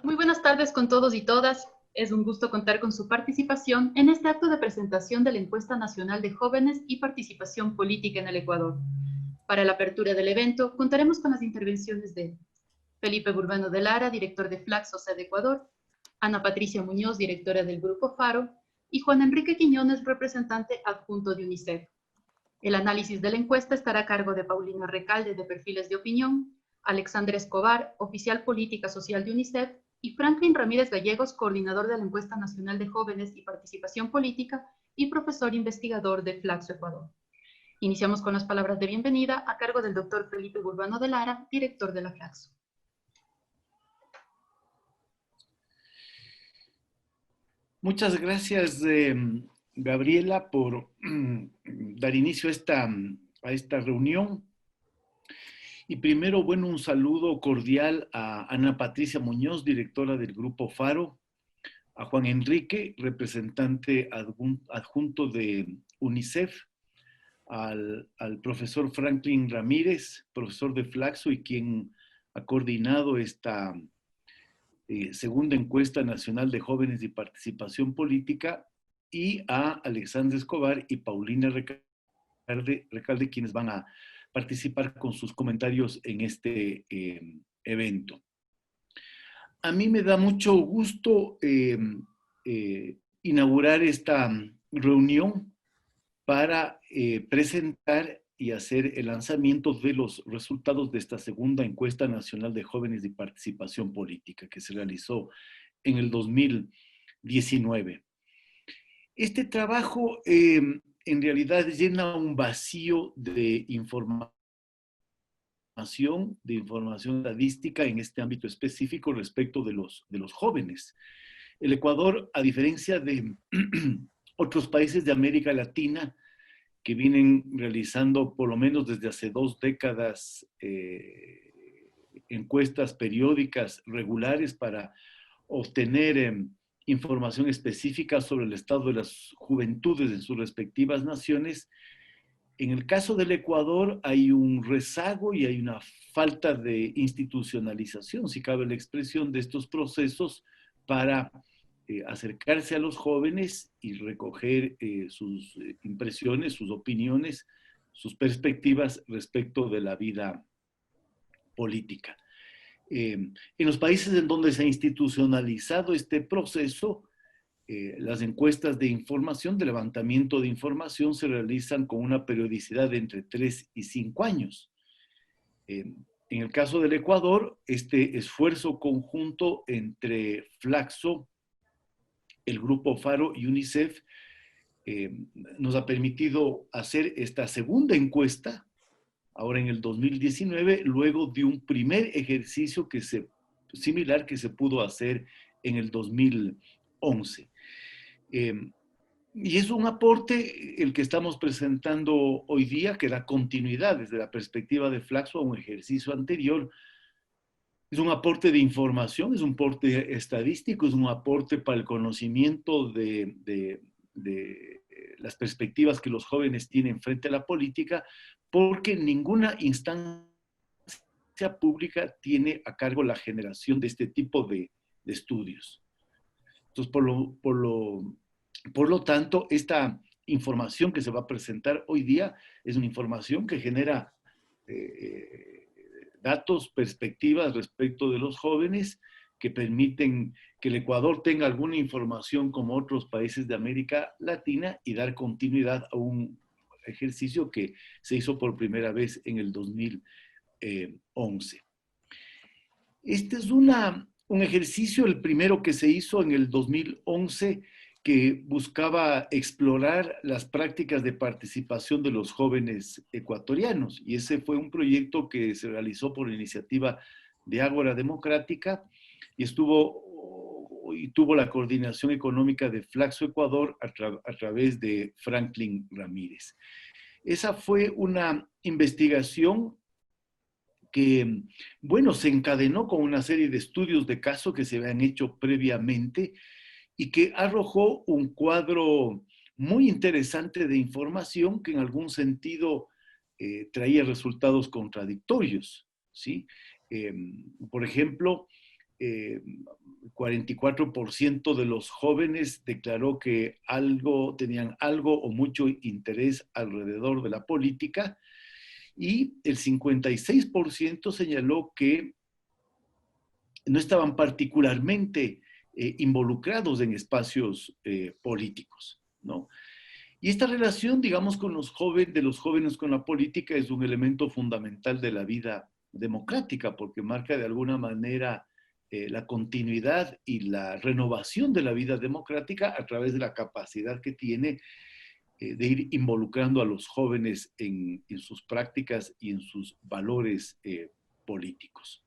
Muy buenas tardes con todos y todas. Es un gusto contar con su participación en este acto de presentación de la Encuesta Nacional de Jóvenes y Participación Política en el Ecuador. Para la apertura del evento, contaremos con las intervenciones de Felipe Burbano de Lara, director de Flaxo de Ecuador, Ana Patricia Muñoz, directora del Grupo Faro, y Juan Enrique Quiñones, representante adjunto de UNICEF. El análisis de la encuesta estará a cargo de Paulina Recalde, de Perfiles de Opinión, Alexandra Escobar, oficial política social de UNICEF, y Franklin Ramírez Gallegos, coordinador de la Encuesta Nacional de Jóvenes y Participación Política y profesor investigador de Flaxo Ecuador. Iniciamos con las palabras de bienvenida a cargo del doctor Felipe Burbano de Lara, director de la Flaxo. Muchas gracias, Gabriela, por dar inicio a esta reunión. Y primero, bueno, un saludo cordial a Ana Patricia Muñoz, directora del Grupo Faro, a Juan Enrique, representante adjunto de UNICEF, al profesor Franklin Ramírez, profesor de Flaxo y quien ha coordinado esta segunda encuesta nacional de jóvenes y participación política, y a Alexandra Escobar y Paulina Recalde, quienes van a participar con sus comentarios en este evento. A mí me da mucho gusto inaugurar esta reunión para presentar y hacer el lanzamiento de los resultados de esta segunda encuesta nacional de jóvenes y participación política que se realizó en el 2019. Este trabajo en realidad llena un vacío de información estadística en este ámbito específico respecto de los jóvenes. El Ecuador, a diferencia de otros países de América Latina, que vienen realizando por lo menos desde hace 2 décadas encuestas periódicas regulares para obtener información específica sobre el estado de las juventudes en sus respectivas naciones. En el caso del Ecuador hay un rezago y hay una falta de institucionalización, si cabe la expresión, de estos procesos para acercarse a los jóvenes y recoger sus impresiones, sus opiniones, sus perspectivas respecto de la vida política. En los países en donde se ha institucionalizado este proceso, las encuestas de información, de levantamiento de información, se realizan con una periodicidad de entre 3 y 5 años. En el caso del Ecuador, este esfuerzo conjunto entre Flaxo, el Grupo Faro y UNICEF nos ha permitido hacer esta segunda encuesta, ahora en el 2019, luego de un primer ejercicio similar que se pudo hacer en el 2011. Y es un aporte el que estamos presentando hoy día, que da continuidad desde la perspectiva de Flaxo a un ejercicio anterior. Es un aporte de información, es un aporte estadístico, es un aporte para el conocimiento de las perspectivas que los jóvenes tienen frente a la política, porque ninguna instancia pública tiene a cargo la generación de este tipo de estudios. Entonces, por lo tanto, esta información que se va a presentar hoy día es una información que genera datos, perspectivas respecto de los jóvenes que permiten que el Ecuador tenga alguna información como otros países de América Latina y dar continuidad a un ejercicio que se hizo por primera vez en el 2011. Este es un ejercicio, el primero que se hizo en el 2011, que buscaba explorar las prácticas de participación de los jóvenes ecuatorianos. Y ese fue un proyecto que se realizó por iniciativa de Ágora Democrática y tuvo la coordinación económica de Flaxo Ecuador a través de Franklin Ramírez. Esa fue una investigación que, bueno, se encadenó con una serie de estudios de caso que se habían hecho previamente y que arrojó un cuadro muy interesante de información que en algún sentido traía resultados contradictorios, ¿sí? Por ejemplo, 44% de los jóvenes declaró que tenían algo o mucho interés alrededor de la política, y el 56% señaló que no estaban particularmente involucrados en espacios políticos, ¿no? Y esta relación, digamos, de los jóvenes con la política es un elemento fundamental de la vida democrática, porque marca de alguna manera la continuidad y la renovación de la vida democrática a través de la capacidad que tiene de ir involucrando a los jóvenes en sus prácticas y en sus valores políticos.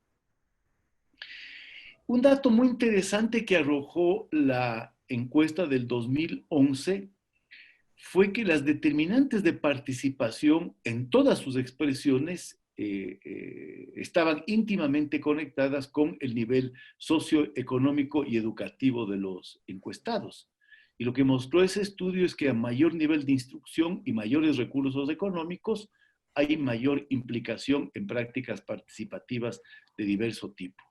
Un dato muy interesante que arrojó la encuesta del 2011 fue que las determinantes de participación en todas sus expresiones estaban íntimamente conectadas con el nivel socioeconómico y educativo de los encuestados. Y lo que mostró ese estudio es que a mayor nivel de instrucción y mayores recursos económicos, hay mayor implicación en prácticas participativas de diverso tipo.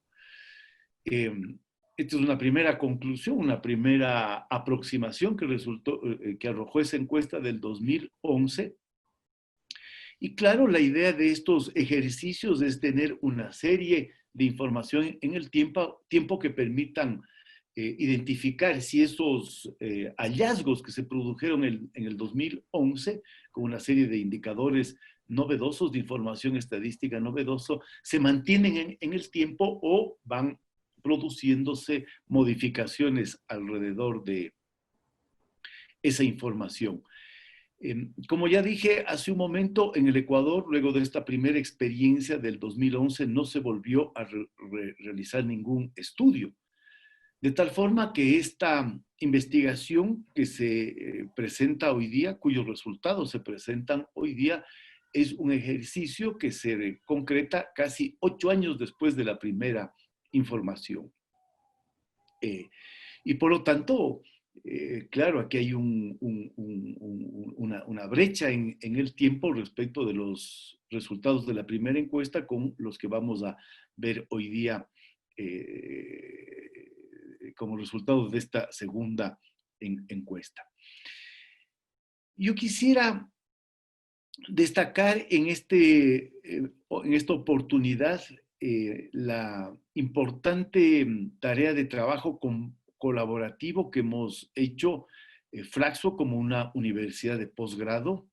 Esta es una primera conclusión, una primera aproximación que arrojó esa encuesta del 2011. Y claro, la idea de estos ejercicios es tener una serie de información en el tiempo que permitan identificar si esos hallazgos que se produjeron en el 2011, con una serie de indicadores novedosos, de información estadística novedoso, se mantienen en el tiempo o van produciéndose modificaciones alrededor de esa información. Como ya dije hace un momento, en el Ecuador, luego de esta primera experiencia del 2011, no se volvió a realizar ningún estudio. De tal forma que esta investigación que se presenta hoy día, cuyos resultados se presentan hoy día, es un ejercicio que se concreta casi 8 años después de la primera información. Y por lo tanto, claro, aquí hay una brecha en el tiempo respecto de los resultados de la primera encuesta con los que vamos a ver hoy día como resultado de esta segunda encuesta. Yo quisiera destacar en esta oportunidad la importante tarea de trabajo colaborativo que hemos hecho Flaxo como una universidad de posgrado,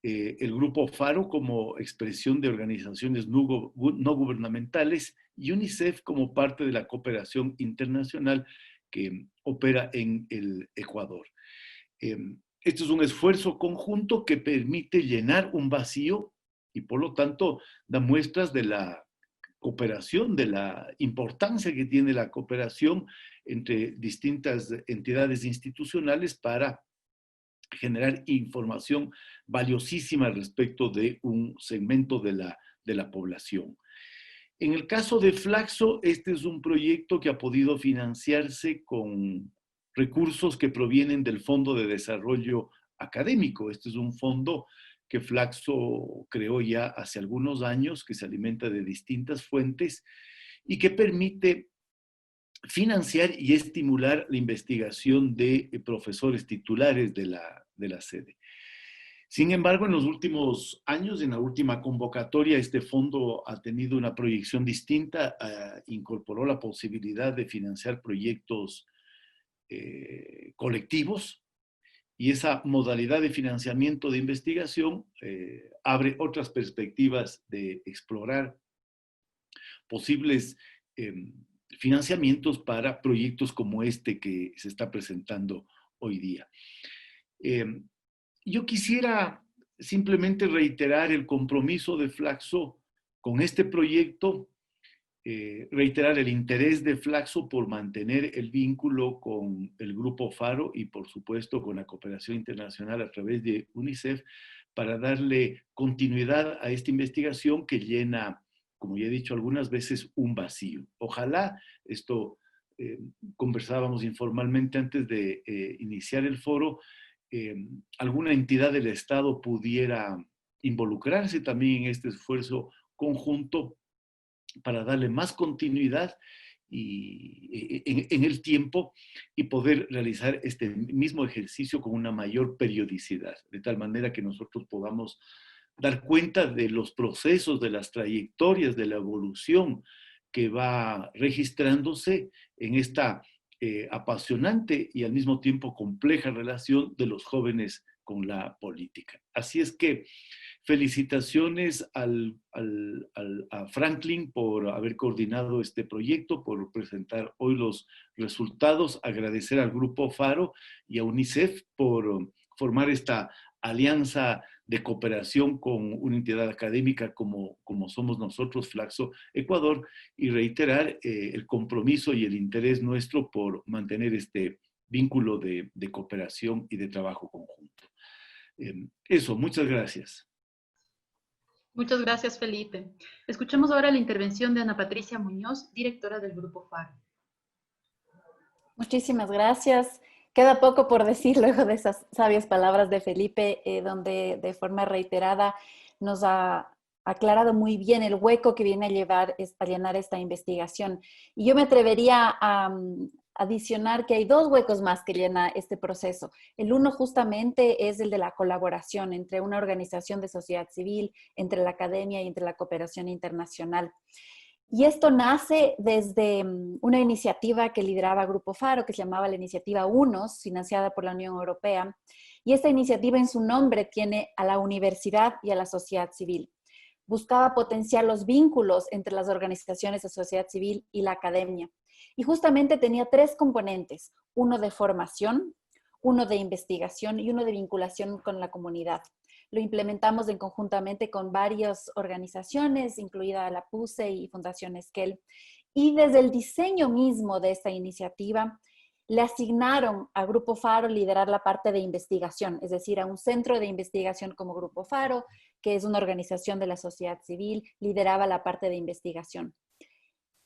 el Grupo Faro como expresión de organizaciones no gubernamentales y UNICEF como parte de la cooperación internacional que opera en el Ecuador. Esto es un esfuerzo conjunto que permite llenar un vacío y por lo tanto da muestras de la cooperación, de la importancia que tiene la cooperación entre distintas entidades institucionales para generar información valiosísima respecto de un segmento de la población. En el caso de Flaxo, este es un proyecto que ha podido financiarse con recursos que provienen del Fondo de Desarrollo Académico. Este es un fondo que Flaxo creó ya hace algunos años, que se alimenta de distintas fuentes y que permite financiar y estimular la investigación de profesores titulares de la sede. Sin embargo, en los últimos años, en la última convocatoria, este fondo ha tenido una proyección distinta, incorporó la posibilidad de financiar proyectos colectivos, y esa modalidad de financiamiento de investigación abre otras perspectivas de explorar posibles financiamientos para proyectos como este que se está presentando hoy día. Yo quisiera simplemente reiterar el compromiso de Flaxo con este proyecto, reiterar el interés de Flaxo por mantener el vínculo con el Grupo Faro y por supuesto con la cooperación internacional a través de UNICEF para darle continuidad a esta investigación que llena, como ya he dicho algunas veces, un vacío. Ojalá esto, conversábamos informalmente antes de iniciar el foro, alguna entidad del Estado pudiera involucrarse también en este esfuerzo conjunto para darle más continuidad en el tiempo y poder realizar este mismo ejercicio con una mayor periodicidad, de tal manera que nosotros podamos dar cuenta de los procesos, de las trayectorias, de la evolución que va registrándose en esta apasionante y al mismo tiempo compleja relación de los jóvenes con la política. Así es que felicitaciones a Franklin por haber coordinado este proyecto, por presentar hoy los resultados, agradecer al Grupo Faro y a UNICEF por formar esta alianza de cooperación con una entidad académica como somos nosotros, Flaxo Ecuador, y reiterar el compromiso y el interés nuestro por mantener este vínculo de cooperación y de trabajo conjunto. Eso, muchas gracias. Muchas gracias, Felipe. Escuchemos ahora la intervención de Ana Patricia Muñoz, directora del Grupo FARO. Muchísimas gracias. Queda poco por decir luego de esas sabias palabras de Felipe, donde de forma reiterada nos ha aclarado muy bien el hueco que viene a llenar esta investigación. Y yo me atrevería a adicionar que hay dos huecos más que llena este proceso. El uno justamente es el de la colaboración entre una organización de sociedad civil, entre la academia y entre la cooperación internacional. Y esto nace desde una iniciativa que lideraba Grupo Faro, que se llamaba la Iniciativa UNOS, financiada por la Unión Europea. Y esta iniciativa en su nombre tiene a la universidad y a la sociedad civil. Buscaba potenciar los vínculos entre las organizaciones de sociedad civil y la academia. Y justamente tenía tres componentes, uno de formación, uno de investigación y uno de vinculación con la comunidad. Lo implementamos conjuntamente con varias organizaciones, incluida la PUSE y Fundación Esquel. Y desde el diseño mismo de esta iniciativa, le asignaron a Grupo Faro liderar la parte de investigación, es decir, a un centro de investigación como Grupo Faro, que es una organización de la sociedad civil, lideraba la parte de investigación.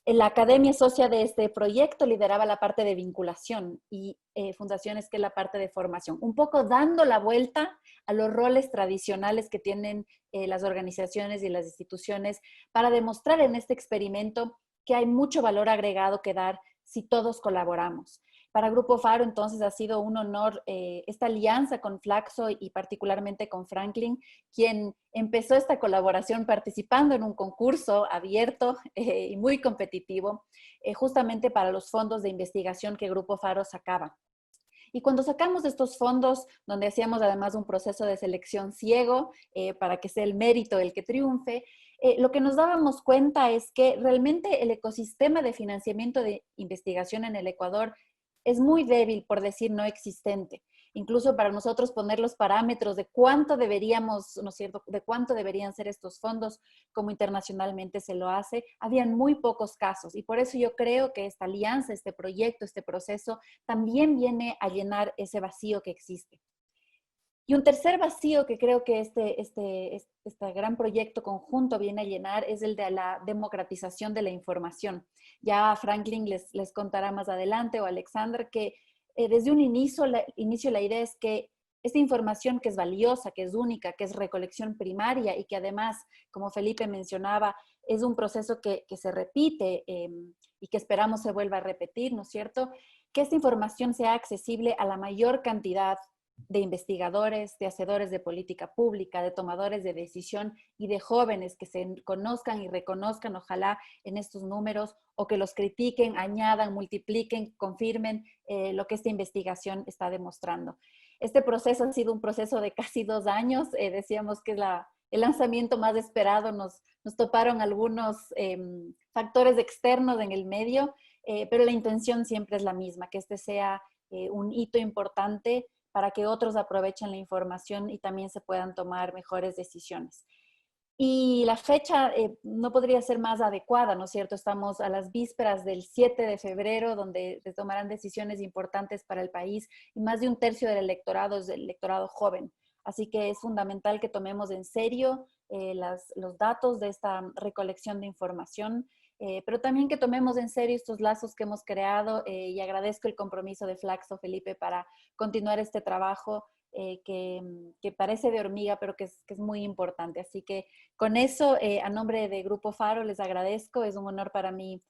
La academia socia de este proyecto lideraba la parte de vinculación y Fundación Esquel la parte de formación, un poco dando la vuelta a los roles tradicionales que tienen las organizaciones y las instituciones para demostrar en este experimento que hay mucho valor agregado que dar si todos colaboramos. Para Grupo Faro, entonces, ha sido un honor esta alianza con Flaxo y particularmente con Franklin, quien empezó esta colaboración participando en un concurso abierto y muy competitivo, justamente para los fondos de investigación que Grupo Faro sacaba. Y cuando sacamos estos fondos, donde hacíamos además un proceso de selección ciego para que sea el mérito el que triunfe, lo que nos dábamos cuenta es que realmente el ecosistema de financiamiento de investigación en el Ecuador es muy débil, por decir no existente. Incluso para nosotros poner los parámetros de cuánto deberíamos, ¿no es cierto?, de cuánto deberían ser estos fondos, como internacionalmente se lo hace, habían muy pocos casos. Y por eso yo creo que esta alianza, este proyecto, este proceso, también viene a llenar ese vacío que existe. Y un tercer vacío que creo que este gran proyecto conjunto viene a llenar es el de la democratización de la información. Ya Franklin les contará más adelante, o Alexander, que desde un inicio la idea es que esta información que es valiosa, que es única, que es recolección primaria y que además, como Felipe mencionaba, es un proceso que se repite y que esperamos se vuelva a repetir, ¿no es cierto? Que esta información sea accesible a la mayor cantidad de investigadores, de hacedores de política pública, de tomadores de decisión y de jóvenes que se conozcan y reconozcan, ojalá, en estos números, o que los critiquen, añadan, multipliquen, confirmen lo que esta investigación está demostrando. Este proceso ha sido un proceso de casi 2 años, decíamos que es el lanzamiento más esperado, nos toparon algunos factores externos en el medio, pero la intención siempre es la misma, que este sea un hito importante para que otros aprovechen la información y también se puedan tomar mejores decisiones. Y la fecha no podría ser más adecuada, ¿no es cierto? Estamos a las vísperas del 7 de febrero, donde se tomarán decisiones importantes para el país y más de un tercio del electorado es el electorado joven. Así que es fundamental que tomemos en serio los datos de esta recolección de información, pero también que tomemos en serio estos lazos que hemos creado y agradezco el compromiso de Flaxo, Felipe, para continuar este trabajo que parece de hormiga, pero que es muy importante. Así que con eso, a nombre de Grupo Faro, les agradezco. Es un honor para mí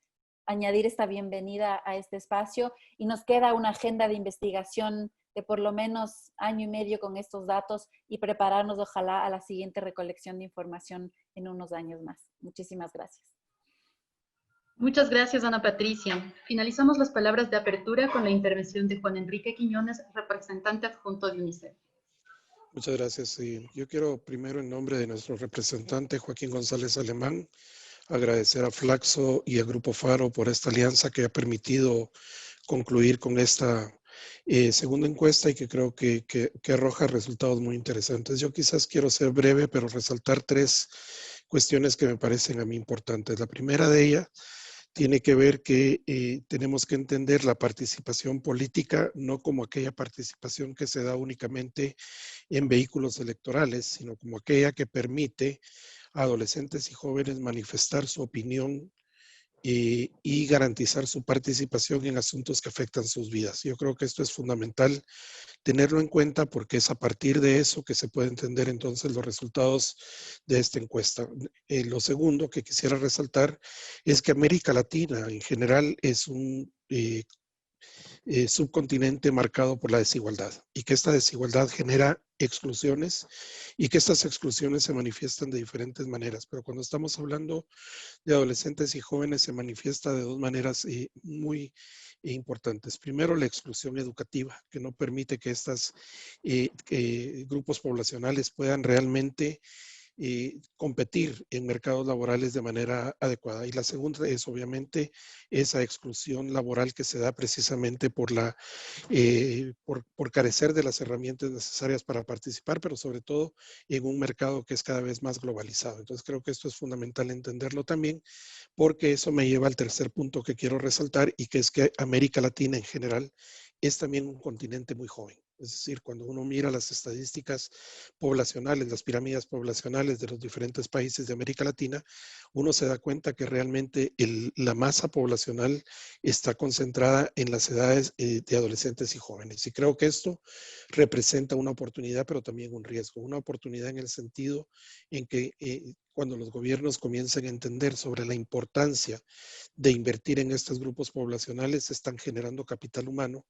añadir esta bienvenida a este espacio y nos queda una agenda de investigación de por lo menos año y medio con estos datos y prepararnos ojalá a la siguiente recolección de información en unos años más. Muchísimas gracias. Muchas gracias, Ana Patricia. Finalizamos las palabras de apertura con la intervención de Juan Enrique Quiñones, representante adjunto de UNICEF. Muchas gracias. Yo quiero primero, en nombre de nuestro representante Joaquín González Alemán, agradecer a Flaxo y al Grupo Faro por esta alianza que ha permitido concluir con esta segunda encuesta y que creo que arroja resultados muy interesantes. Yo quizás quiero ser breve, pero resaltar 3 cuestiones que me parecen a mí importantes. La primera de ellas tiene que ver que tenemos que entender la participación política no como aquella participación que se da únicamente en vehículos electorales, sino como aquella que permite a adolescentes y jóvenes manifestar su opinión y garantizar su participación en asuntos que afectan sus vidas. Yo creo que esto es fundamental tenerlo en cuenta porque es a partir de eso que se puede entender entonces los resultados de esta encuesta. Lo segundo que quisiera resaltar es que América Latina en general es un subcontinente marcado por la desigualdad y que esta desigualdad genera exclusiones y que estas exclusiones se manifiestan de diferentes maneras. Pero cuando estamos hablando de adolescentes y jóvenes se manifiesta de 2 maneras muy importantes. Primero, la exclusión educativa, que no permite que estos grupos poblacionales puedan realmente competir en mercados laborales de manera adecuada. Y la segunda es obviamente esa exclusión laboral que se da precisamente por carecer de las herramientas necesarias para participar, pero sobre todo en un mercado que es cada vez más globalizado. Entonces creo que esto es fundamental entenderlo también, porque eso me lleva al tercer punto que quiero resaltar y que es que América Latina en general es también un continente muy joven. Es decir, cuando uno mira las estadísticas poblacionales, las pirámides poblacionales de los diferentes países de América Latina, uno se da cuenta que realmente la masa poblacional está concentrada en las edades de adolescentes y jóvenes. Y creo que esto representa una oportunidad, pero también un riesgo. Una oportunidad en el sentido en que cuando los gobiernos comienzan a entender sobre la importancia de invertir en estos grupos poblacionales, están generando capital humano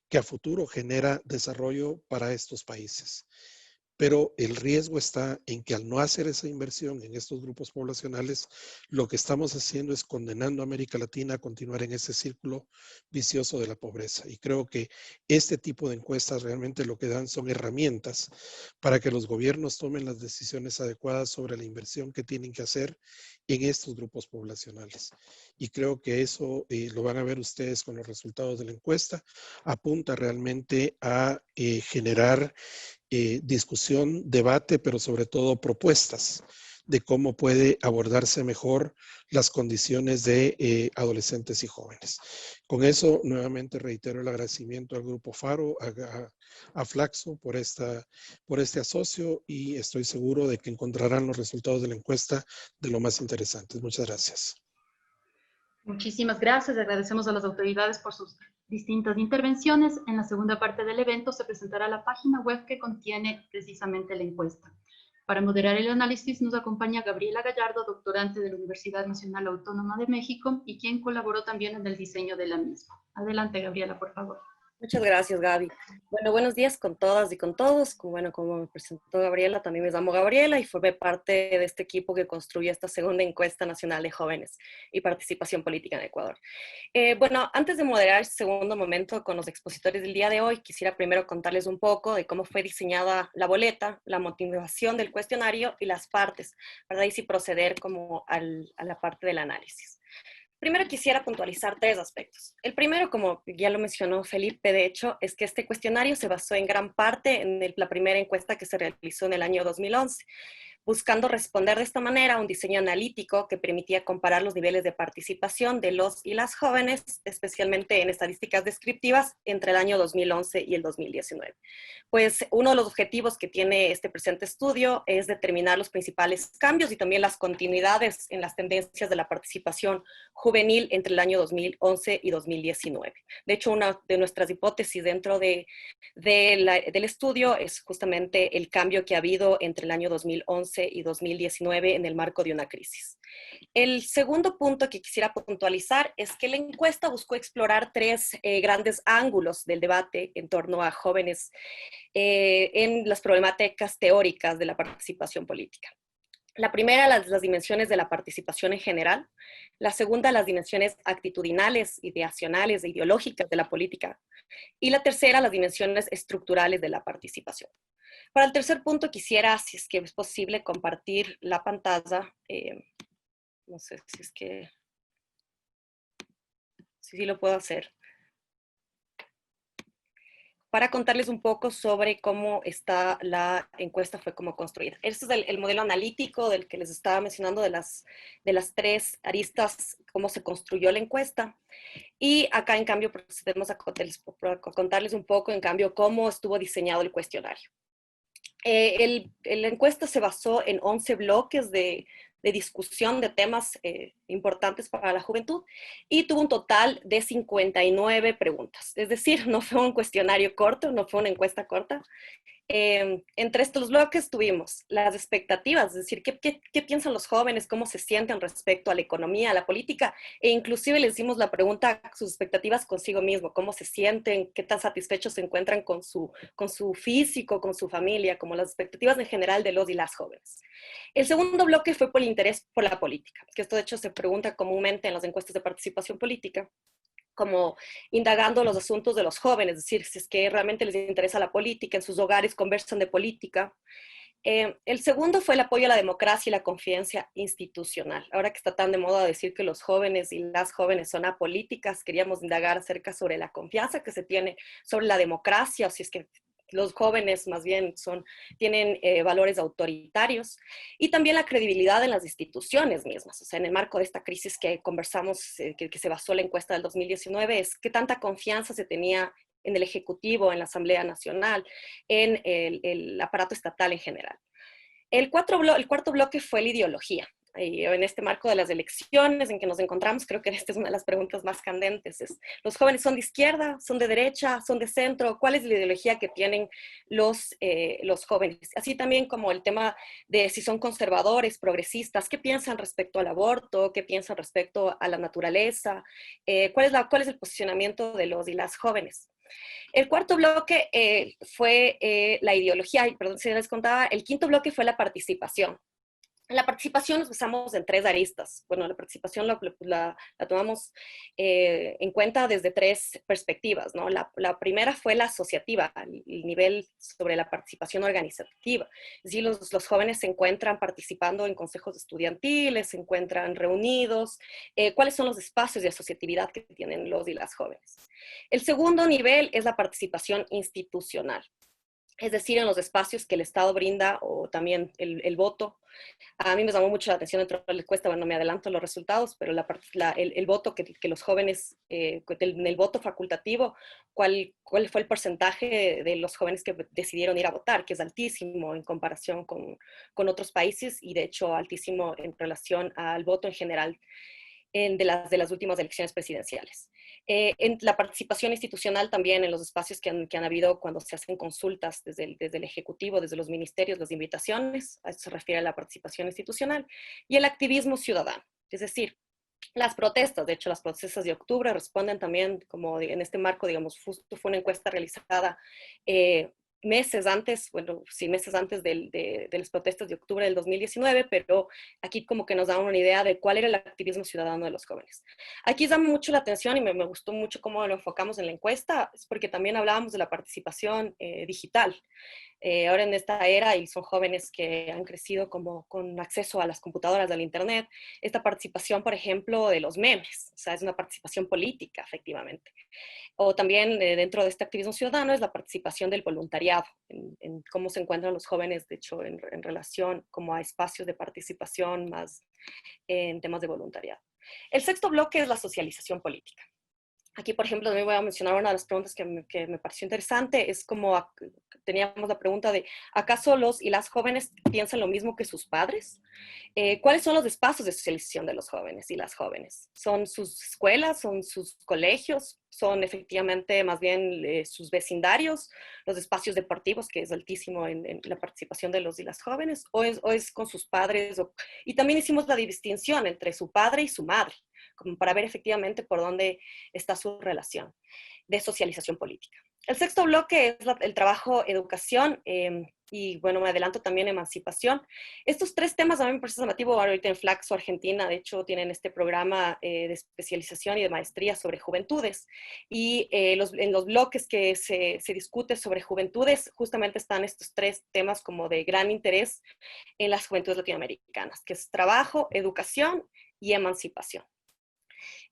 que a futuro genera desarrollo para estos países. Pero el riesgo está en que al no hacer esa inversión en estos grupos poblacionales, lo que estamos haciendo es condenando a América Latina a continuar en ese círculo vicioso de la pobreza. Y creo que este tipo de encuestas realmente lo que dan son herramientas para que los gobiernos tomen las decisiones adecuadas sobre la inversión que tienen que hacer en estos grupos poblacionales. Y creo que eso lo van a ver ustedes con los resultados de la encuesta. Apunta realmente a generar discusión, debate, pero sobre todo propuestas de cómo puede abordarse mejor las condiciones de adolescentes y jóvenes. Con eso, nuevamente reitero el agradecimiento al Grupo Faro, a Flaxo por este asocio y estoy seguro de que encontrarán los resultados de la encuesta de lo más interesantes. Muchas gracias. Muchísimas gracias. Agradecemos a las autoridades por sus distintas intervenciones. En la segunda parte del evento se presentará la página web que contiene precisamente la encuesta. Para moderar el análisis nos acompaña Gabriela Gallardo, doctorante de la Universidad Nacional Autónoma de México y quien colaboró también en el diseño de la misma. Adelante, Gabriela, por favor. Muchas gracias, Gaby. Bueno, buenos días con todas y con todos. Como me presentó Gabriela, también me llamo Gabriela y formé parte de este equipo que construyó esta segunda encuesta nacional de jóvenes y participación política en Ecuador. Bueno, antes de moderar este segundo momento con los expositores del día de hoy, quisiera primero contarles un poco de cómo fue diseñada la boleta, la motivación del cuestionario y las partes, para ahí sí proceder como a la parte del análisis. Primero quisiera puntualizar 3 aspectos. El primero, como ya lo mencionó Felipe, de hecho, es que este cuestionario se basó en gran parte en la primera encuesta que se realizó en el año 2011, buscando responder de esta manera a un diseño analítico que permitía comparar los niveles de participación de los y las jóvenes, especialmente en estadísticas descriptivas, entre el año 2011 y el 2019. Pues uno de los objetivos que tiene este presente estudio es determinar los principales cambios y también las continuidades en las tendencias de la participación juvenil entre el año 2011 y 2019. De hecho, una de nuestras hipótesis dentro del estudio es justamente el cambio que ha habido entre el año 2011 2011 y 2019 en el marco de una crisis. El segundo punto que quisiera puntualizar es que la encuesta buscó explorar tres grandes ángulos del debate en torno a jóvenes en las problemáticas teóricas de la participación política. La primera, las dimensiones de la participación en general. La segunda, las dimensiones actitudinales, ideacionales e ideológicas de la política. Y la tercera, las dimensiones estructurales de la participación. Para el tercer punto quisiera, si es que es posible, compartir la pantalla. No sé si es que... Sí lo puedo hacer. Para contarles un poco sobre cómo está la encuesta, fue cómo construida. Este es el modelo analítico del que les estaba mencionando de las tres aristas, cómo se construyó la encuesta. Y acá, en cambio, procedemos a contarles un poco, en cambio, cómo estuvo diseñado el cuestionario. La encuesta se basó en 11 bloques de discusión de temas importantes para la juventud y tuvo un total de 59 preguntas. Es decir, no fue un cuestionario corto, no fue una encuesta corta. Entre estos bloques tuvimos las expectativas, es decir, ¿qué piensan los jóvenes? ¿Cómo se sienten respecto a la economía, a la política? E inclusive les hicimos la pregunta, sus expectativas consigo mismo, ¿cómo se sienten? ¿Qué tan satisfechos se encuentran con su físico, con su familia? Como las expectativas en general de los y las jóvenes. El segundo bloque fue por el interés por la política, que esto de hecho se pregunta comúnmente en las encuestas de participación política, como indagando los asuntos de los jóvenes, es decir, si es que realmente les interesa la política, en sus hogares conversan de política. El segundo fue el apoyo a la democracia y la confianza institucional. Ahora que está tan de moda decir que los jóvenes y las jóvenes son apolíticas, queríamos indagar acerca sobre la confianza que se tiene sobre la democracia, o si es que los jóvenes más bien tienen valores autoritarios, y también la credibilidad en las instituciones mismas. O sea, en el marco de esta crisis que conversamos, que se basó la encuesta del 2019, es qué tanta confianza se tenía en el Ejecutivo, en la Asamblea Nacional, en el aparato estatal en general. El cuarto bloque fue la ideología. Y en este marco de las elecciones en que nos encontramos, creo que esta es una de las preguntas más candentes. ¿Los jóvenes son de izquierda, son de derecha, son de centro? ¿Cuál es la ideología que tienen los jóvenes? Así también como el tema de si son conservadores, progresistas, ¿qué piensan respecto al aborto? ¿Qué piensan respecto a la naturaleza? ¿Cuál es el posicionamiento de los y las jóvenes? El cuarto bloque fue la ideología, perdón si les contaba. El quinto bloque fue la participación. La participación nos basamos en tres aristas. Bueno, la participación la tomamos en cuenta desde tres perspectivas, ¿no? La primera fue la asociativa, el nivel sobre la participación organizativa. Es decir, los jóvenes se encuentran participando en consejos estudiantiles, se encuentran reunidos. ¿Cuáles son los espacios de asociatividad que tienen los y las jóvenes? El segundo nivel es la participación institucional. Es decir, en los espacios que el Estado brinda, o también el voto. A mí me llamó mucho la atención dentro de la encuesta, bueno, no me adelanto los resultados, pero el voto que los jóvenes, en el voto facultativo, ¿cuál fue el porcentaje de los jóvenes que decidieron ir a votar? Que es altísimo en comparación con otros países, y de hecho altísimo en relación al voto en general de las últimas elecciones presidenciales. En la participación institucional también, en los espacios que han habido cuando se hacen consultas desde el Ejecutivo, desde los ministerios, las invitaciones, a esto se refiere a la participación institucional, y el activismo ciudadano, es decir, las protestas. De hecho, las protestas de octubre responden también, como en este marco, digamos, justo fue una encuesta realizada meses antes de las protestas de octubre del 2019, pero aquí como que nos da una idea de cuál era el activismo ciudadano de los jóvenes. Aquí llama mucho la atención, y me gustó mucho cómo lo enfocamos en la encuesta, es porque también hablábamos de la participación digital. Ahora en esta era, y son jóvenes que han crecido como con acceso a las computadoras, al internet, esta participación, por ejemplo, de los memes, o sea, es una participación política, efectivamente. O también dentro de este activismo ciudadano es la participación del voluntariado, en cómo se encuentran los jóvenes, de hecho, en relación como a espacios de participación más en temas de voluntariado. El sexto bloque es la socialización política. Aquí, por ejemplo, también voy a mencionar una de las preguntas que me pareció interesante, es como teníamos la pregunta de, ¿acaso los y las jóvenes piensan lo mismo que sus padres? ¿Cuáles son los espacios de socialización de los jóvenes y las jóvenes? ¿Son sus escuelas? ¿Son sus colegios? son efectivamente más bien sus vecindarios, los espacios deportivos, que es altísimo en la participación de los y las jóvenes, o es con sus padres. Y también hicimos la distinción entre su padre y su madre, como para ver efectivamente por dónde está su relación de socialización política. El sexto bloque es el trabajo educación y bueno, me adelanto también emancipación. Estos tres temas a mí me parece llamativo. Ahorita en Flaxo, Argentina, de hecho, tienen este programa de especialización y de maestría sobre juventudes. Y en los bloques que se discute sobre juventudes, justamente están estos tres temas como de gran interés en las juventudes latinoamericanas, que es trabajo, educación y emancipación.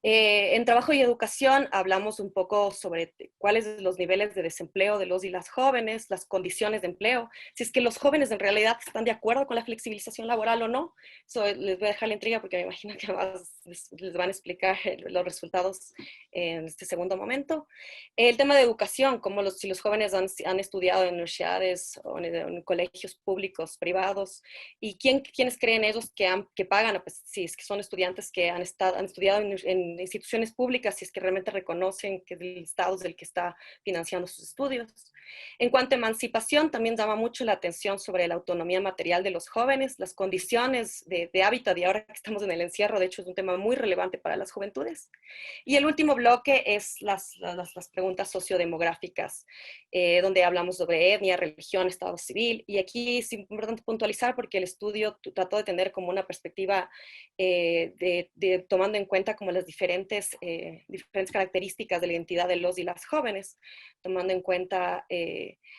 En trabajo y educación hablamos un poco sobre cuáles son los niveles de desempleo de los y las jóvenes, las condiciones de empleo, si es que los jóvenes en realidad están de acuerdo con la flexibilización laboral o no. Eso les voy a dejar la intriga porque me imagino que más les van a explicar los resultados en este segundo momento. El tema de educación, como si los jóvenes han estudiado en universidades o en colegios públicos, privados, y quiénes creen ellos que pagan, pues, si es que son estudiantes que han estudiado en instituciones públicas, si es que realmente reconocen que el Estado es el que está financiando sus estudios. En cuanto a emancipación, también llama mucho la atención sobre la autonomía material de los jóvenes, las condiciones de hábitat, y ahora que estamos en el encierro, de hecho es un tema muy relevante para las juventudes. Y el último bloque es las preguntas sociodemográficas, donde hablamos sobre etnia, religión, estado civil, y aquí es importante puntualizar porque el estudio trató de tener como una perspectiva tomando en cuenta como las diferentes características de la identidad de los y las jóvenes, tomando en cuenta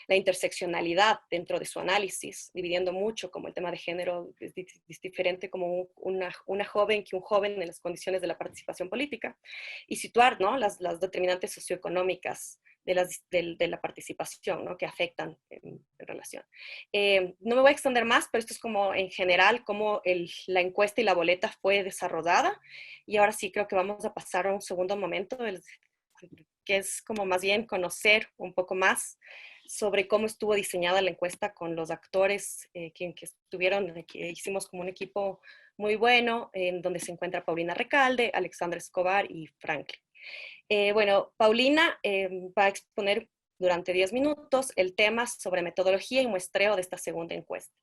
la interseccionalidad dentro de su análisis, dividiendo mucho como el tema de género es diferente como una joven que un joven en las condiciones de la participación política, y situar, ¿no?, las determinantes socioeconómicas de la participación, ¿no?, que afectan en relación. No me voy a extender más, pero esto es como en general cómo la encuesta y la boleta fue desarrollada, y ahora sí creo que vamos a pasar a un segundo momento, que es como más bien conocer un poco más sobre cómo estuvo diseñada la encuesta con los actores que estuvieron, que hicimos como un equipo muy bueno, en donde se encuentra Paulina Recalde, Alexandra Escobar y Franklin. Bueno, Paulina va a exponer durante 10 minutos el tema sobre metodología y muestreo de esta segunda encuesta.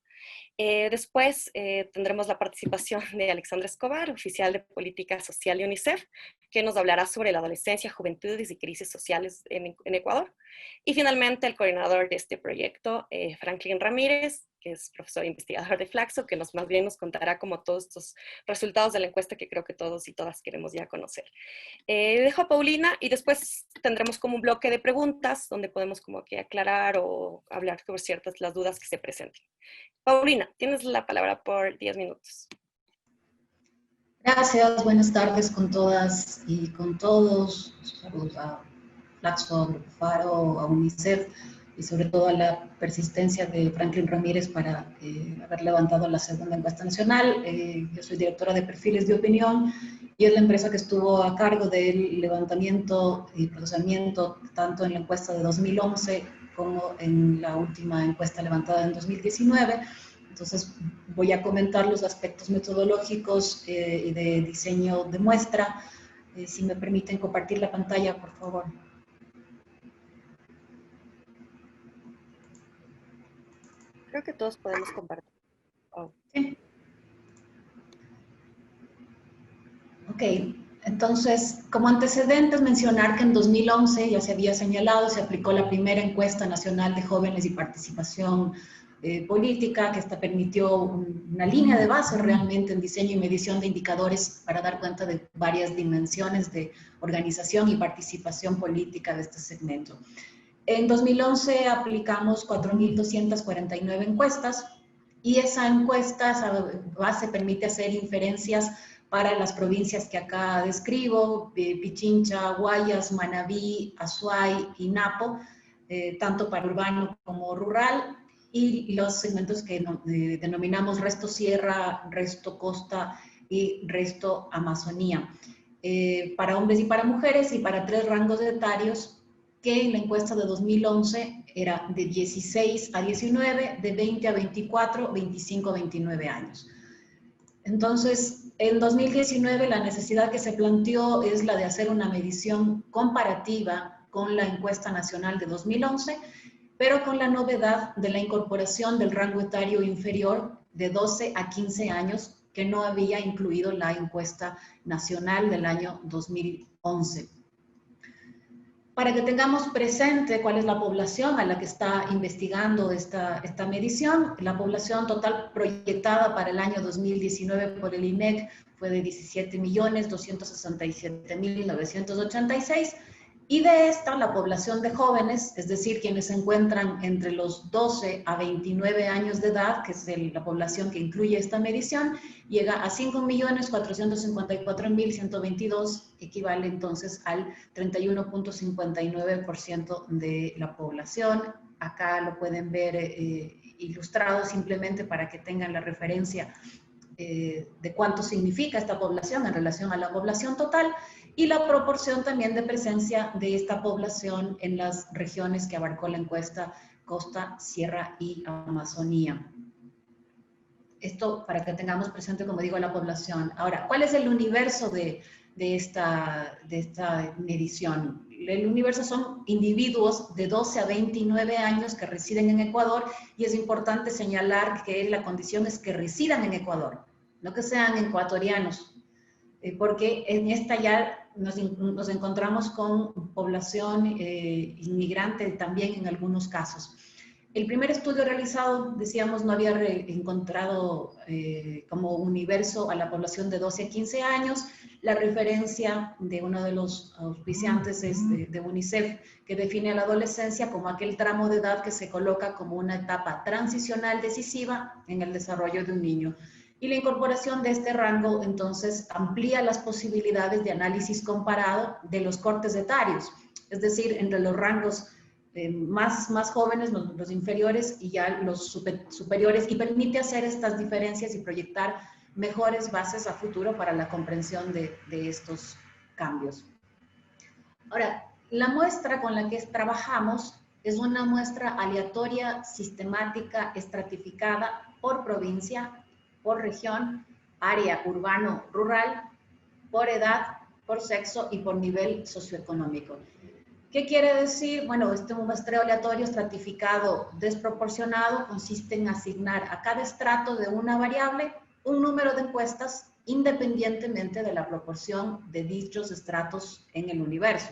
Después tendremos la participación de Alexandra Escobar, oficial de Política Social de UNICEF, que nos hablará sobre la adolescencia, juventudes y crisis sociales en Ecuador. Y finalmente el coordinador de este proyecto, Franklin Ramírez, que es profesor e investigador de Flaxo, que más bien nos contará como todos estos resultados de la encuesta que creo que todos y todas queremos ya conocer. Dejo a Paulina y después tendremos como un bloque de preguntas donde podemos como que aclarar o hablar sobre ciertas las dudas que se presenten. Paulina, tienes la palabra por 10 minutos. Gracias, buenas tardes con todas y con todos. Saludos a Flaxo, a Grupo Faro, a UNICEF y sobre todo a la persistencia de Franklin Ramírez para haber levantado la segunda encuesta nacional. Yo soy directora de perfiles de opinión y es la empresa que estuvo a cargo del levantamiento y procesamiento tanto en la encuesta de 2011 como en la última encuesta levantada en 2019. Entonces voy a comentar los aspectos metodológicos y de diseño de muestra. Si me permiten compartir la pantalla, por favor. Creo que todos podemos compartir. Oh. Sí. Ok, entonces, como antecedentes, mencionar que en 2011, ya se había señalado, se aplicó la primera encuesta nacional de jóvenes y participación política, que esta permitió una línea de base realmente en diseño y medición de indicadores para dar cuenta de varias dimensiones de organización y participación política de este segmento. En 2011 aplicamos 4.249 encuestas y esa encuesta, esa base permite hacer inferencias para las provincias que acá describo, Pichincha, Guayas, Manabí, Azuay y Napo, tanto para urbano como rural, y los segmentos que denominamos resto sierra, resto costa y resto Amazonía, para hombres y para mujeres y para 3 rangos etarios que en la encuesta de 2011 era de 16 a 19, de 20 a 24, 25 a 29 años. Entonces, en 2019 la necesidad que se planteó es la de hacer una medición comparativa con la encuesta nacional de 2011, pero con la novedad de la incorporación del rango etario inferior de 12 a 15 años, que no había incluido la encuesta nacional del año 2011. Para que tengamos presente cuál es la población a la que está investigando esta medición, la población total proyectada para el año 2019 por el INEC fue de 17.267.986, y de esta la población de jóvenes, es decir, quienes se encuentran entre los 12 a 29 años de edad, que es la población que incluye esta medición, llega a 5.454.122, equivale entonces al 31.59% de la población. Acá lo pueden ver ilustrado simplemente para que tengan la referencia de cuánto significa esta población en relación a la población total, y la proporción también de presencia de esta población en las regiones que abarcó la encuesta: costa, sierra y Amazonía. Esto para que tengamos presente, como digo, la población. Ahora, ¿cuál es el universo de esta medición? El universo son individuos de 12 a 29 años que residen en Ecuador, y es importante señalar que la condición es que residan en Ecuador, no que sean ecuatorianos, porque en esta ya nos encontramos con población inmigrante también en algunos casos. El primer estudio realizado, decíamos, no había encontrado como universo a la población de 12 a 15 años. La referencia de uno de los auspiciantes es de UNICEF, que define a la adolescencia como aquel tramo de edad que se coloca como una etapa transicional decisiva en el desarrollo de un niño. Y la incorporación de este rango, entonces, amplía las posibilidades de análisis comparado de los cortes etarios, es decir, entre los rangos más jóvenes, los inferiores, y ya los superiores, y permite hacer estas diferencias y proyectar mejores bases a futuro para la comprensión de estos cambios. Ahora, la muestra con la que trabajamos es una muestra aleatoria, sistemática, estratificada por provincia, por región, área urbano-rural, por edad, por sexo y por nivel socioeconómico. ¿Qué quiere decir? Bueno, este muestreo aleatorio estratificado desproporcionado consiste en asignar a cada estrato de una variable un número de encuestas independientemente de la proporción de dichos estratos en el universo.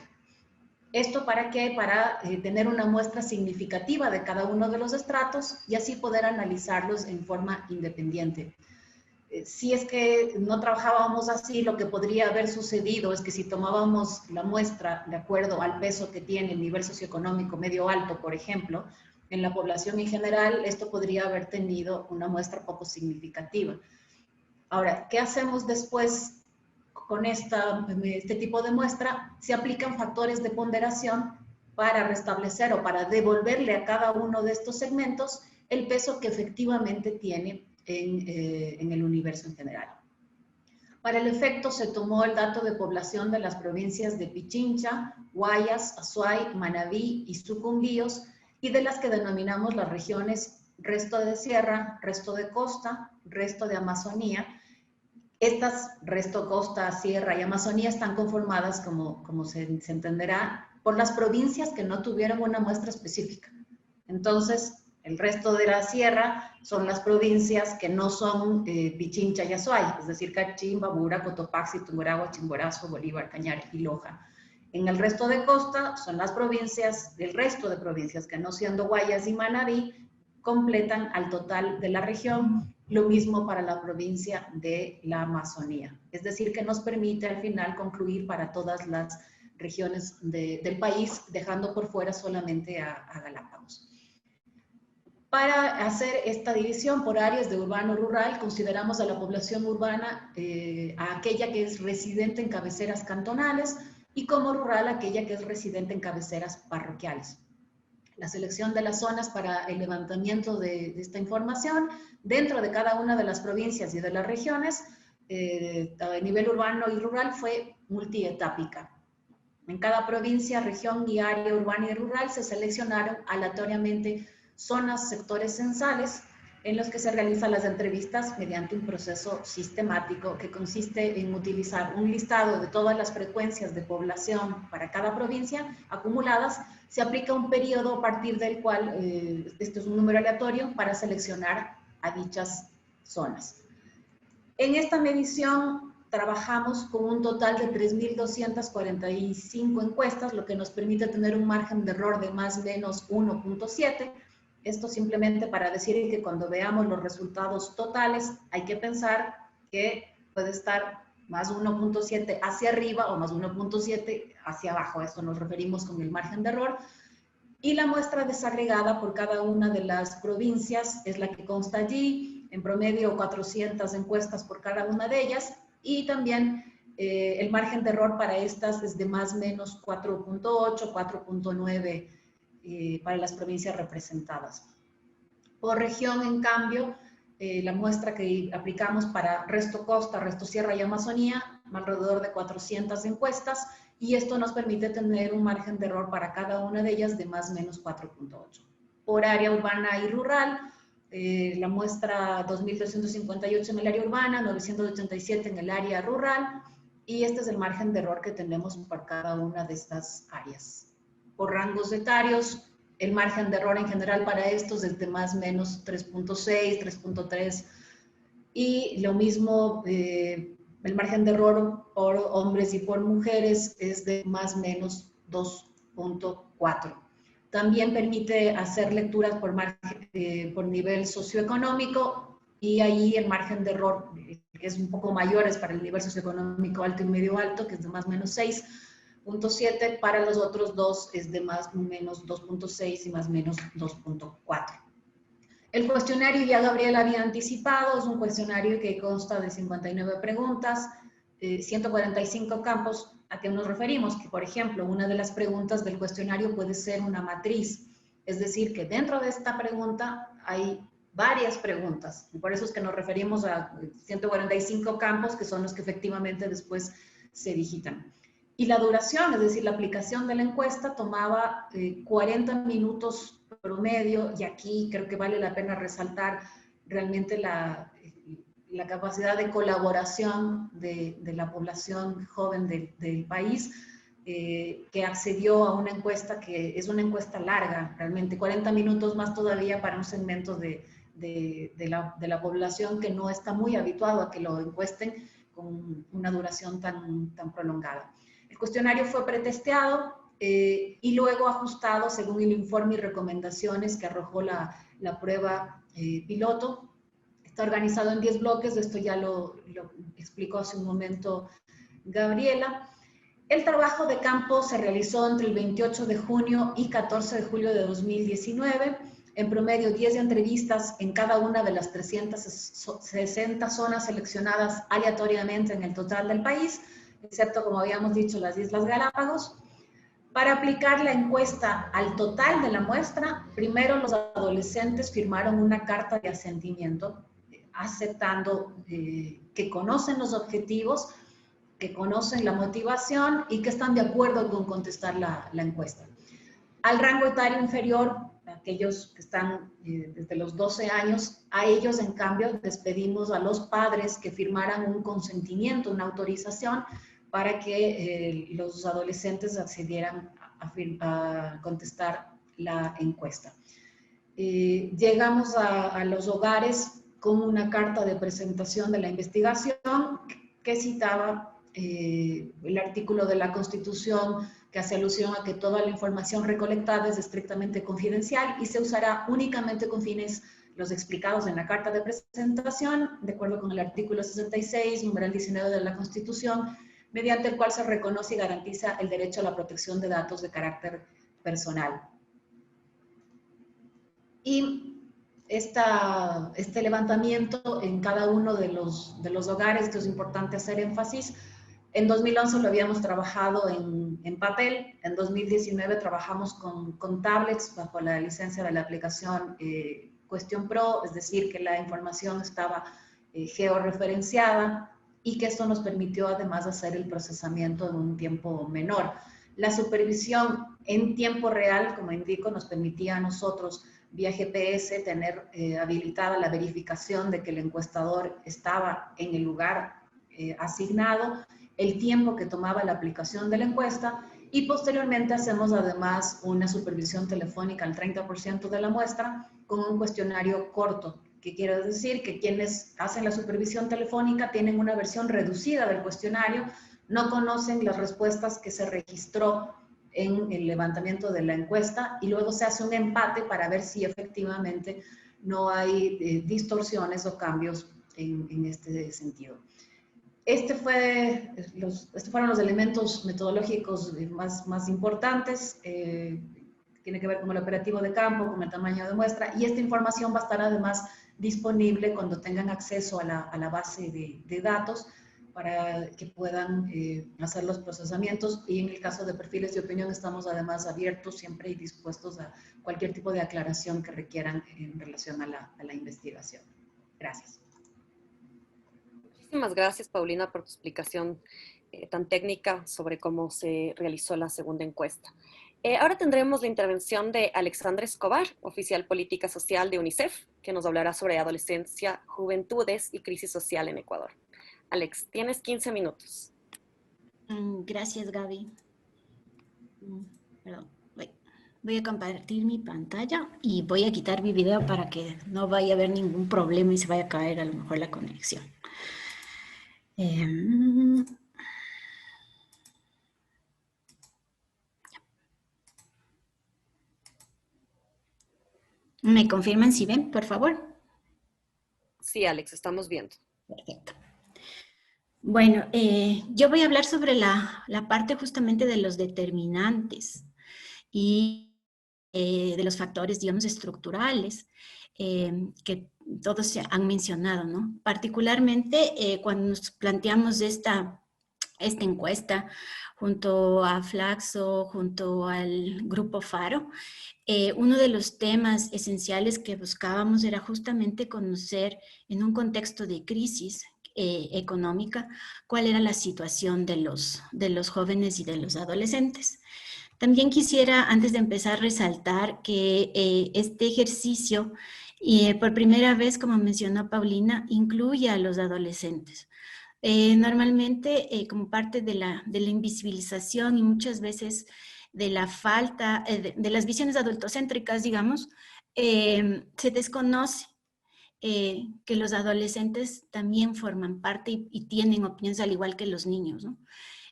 ¿Esto para qué? Para tener una muestra significativa de cada uno de los estratos y así poder analizarlos en forma independiente. Si es que no trabajábamos así, lo que podría haber sucedido es que si tomábamos la muestra de acuerdo al peso que tiene el nivel socioeconómico medio alto, por ejemplo, en la población en general, esto podría haber tenido una muestra poco significativa. Ahora, ¿qué hacemos después con este tipo de muestra? Se aplican factores de ponderación para restablecer o para devolverle a cada uno de estos segmentos el peso que efectivamente tiene en el universo en general. Para el efecto se tomó el dato de población de las provincias de Pichincha, Guayas, Azuay, Manabí y Sucumbíos, y de las que denominamos las regiones resto de sierra, resto de costa, resto de Amazonía. Estas, resto, costa, sierra y Amazonía, están conformadas, como se entenderá, por las provincias que no tuvieron una muestra específica. Entonces, el resto de la sierra son las provincias que no son Pichincha y Azuay, es decir, Cachimba, Bura, Cotopaxi, Tungurahua, Chimborazo, Bolívar, Cañar y Loja. En el resto de costa son las provincias, del resto de provincias que no siendo Guayas y Manabí, completan al total de la región. Lo mismo para la provincia de la Amazonía. Es decir, que nos permite al final concluir para todas las regiones del país, dejando por fuera solamente a Galápagos. Para hacer esta división por áreas de urbano-rural, consideramos a la población urbana a aquella que es residente en cabeceras cantonales y como rural aquella que es residente en cabeceras parroquiales. La selección de las zonas para el levantamiento de esta información dentro de cada una de las provincias y de las regiones a nivel urbano y rural fue multietápica. En cada provincia, región y área urbana y rural se seleccionaron aleatoriamente zonas, sectores censales en los que se realizan las entrevistas mediante un proceso sistemático que consiste en utilizar un listado de todas las frecuencias de población para cada provincia acumuladas. Se aplica un periodo a partir del cual, esto es un número aleatorio, para seleccionar a dichas zonas. En esta medición trabajamos con un total de 3.245 encuestas, lo que nos permite tener un margen de error de más o menos 1.7. Esto simplemente para decir que cuando veamos los resultados totales hay que pensar que puede estar más 1.7 hacia arriba o más 1.7 hacia abajo. A esto nos referimos con el margen de error. Y la muestra desagregada por cada una de las provincias es la que consta allí, en promedio 400 encuestas por cada una de ellas, y también el margen de error para estas es de más o menos 4.8, 4.9 para las provincias representadas. Por región, en cambio, la muestra que aplicamos para resto costa, resto sierra y Amazonía, alrededor de 400 encuestas, y esto nos permite tener un margen de error para cada una de ellas de más o menos 4.8. Por área urbana y rural, la muestra 2.258 en el área urbana, 987 en el área rural, y este es el margen de error que tenemos por cada una de estas áreas. Por rangos etarios, el margen de error en general para estos es de más o menos 3.6, 3.3, y lo mismo, el margen de error por hombres y por mujeres es de más o menos 2.4. También permite hacer lecturas por nivel socioeconómico, y ahí el margen de error es un poco mayor, es para el nivel socioeconómico alto y medio alto, que es de más o menos 6.7, para los otros dos es de más o menos 2.6 y más o menos 2.4. El cuestionario ya Gabriela había anticipado, es un cuestionario que consta de 59 preguntas, 145 campos. ¿A qué nos referimos? Que, por ejemplo, una de las preguntas del cuestionario puede ser una matriz, es decir, que dentro de esta pregunta hay varias preguntas, y por eso es que nos referimos a 145 campos, que son los que efectivamente después se digitan. Y la duración, es decir, la aplicación de la encuesta tomaba 40 minutos promedio, y aquí creo que vale la pena resaltar realmente la capacidad de colaboración de la población joven del país, que accedió a una encuesta que es una encuesta larga, realmente 40 minutos más todavía para un segmento de la población que no está muy habituado a que lo encuesten con una duración tan prolongada. El cuestionario fue pretesteado y luego ajustado según el informe y recomendaciones que arrojó la prueba piloto. Está organizado en 10 bloques, esto ya lo explicó hace un momento Gabriela. El trabajo de campo se realizó entre el 28 de junio y 14 de julio de 2019. En promedio, 10 entrevistas en cada una de las 360 zonas seleccionadas aleatoriamente en el total del país, excepto, como habíamos dicho, las Islas Galápagos. Para aplicar la encuesta al total de la muestra, primero los adolescentes firmaron una carta de asentimiento, aceptando que conocen los objetivos, que conocen la motivación y que están de acuerdo con contestar la encuesta. Al rango etario inferior, aquellos que están desde los 12 años, a ellos en cambio les pedimos a los padres que firmaran un consentimiento, una autorización para que los adolescentes accedieran a contestar la encuesta. Llegamos a los hogares con una carta de presentación de la investigación que citaba el artículo de la Constitución que hace alusión a que toda la información recolectada es estrictamente confidencial y se usará únicamente con fines los explicados en la carta de presentación, de acuerdo con el artículo 66, numeral 19 de la Constitución, mediante el cual se reconoce y garantiza el derecho a la protección de datos de carácter personal. Y este levantamiento en cada uno de los hogares, que es importante hacer énfasis, en 2011 lo habíamos trabajado en papel, en 2019 trabajamos con tablets bajo la licencia de la aplicación Question Pro, es decir, que la información estaba georreferenciada y que esto nos permitió además hacer el procesamiento en un tiempo menor. La supervisión en tiempo real, como indico, nos permitía a nosotros vía GPS, tener habilitada la verificación de que el encuestador estaba en el lugar asignado, el tiempo que tomaba la aplicación de la encuesta, y posteriormente hacemos además una supervisión telefónica al 30% de la muestra con un cuestionario corto, que quiere decir que quienes hacen la supervisión telefónica tienen una versión reducida del cuestionario, no conocen las respuestas que se registró en el levantamiento de la encuesta, y luego se hace un empate para ver si efectivamente no hay distorsiones o cambios en este sentido. Estos fueron los elementos metodológicos más importantes. Tiene que ver con el operativo de campo, con el tamaño de muestra, y esta información va a estar además disponible cuando tengan acceso a la base de datos para que puedan hacer los procesamientos, y en el caso de perfiles de opinión estamos además abiertos siempre y dispuestos a cualquier tipo de aclaración que requieran en relación a la investigación. Gracias. Muchísimas gracias, Paulina, por tu explicación tan técnica sobre cómo se realizó la segunda encuesta. Ahora tendremos la intervención de Alexandra Escobar, oficial política social de UNICEF, que nos hablará sobre adolescencia, juventudes y crisis social en Ecuador. Alex, tienes 15 minutos. Gracias, Gaby. Perdón. Voy a compartir mi pantalla y voy a quitar mi video para que no vaya a haber ningún problema y se vaya a caer a lo mejor la conexión. ¿Me confirman si ven, por favor? Sí, Alex, estamos viendo. Perfecto. Bueno, yo voy a hablar sobre la parte justamente de los determinantes y de los factores, digamos, estructurales que todos se han mencionado, ¿no? Particularmente cuando nos planteamos esta encuesta junto a Flaxo, junto al Grupo Faro, uno de los temas esenciales que buscábamos era justamente conocer en un contexto de crisis económica cuál era la situación de los jóvenes y de los adolescentes. También quisiera, antes de empezar, resaltar que este ejercicio, por primera vez, como mencionó Paulina, incluye a los adolescentes. Normalmente, como parte de la invisibilización y muchas veces de la falta, de las visiones adultocéntricas, digamos, se desconoce que los adolescentes también forman parte y tienen opiniones al igual que los niños, ¿no?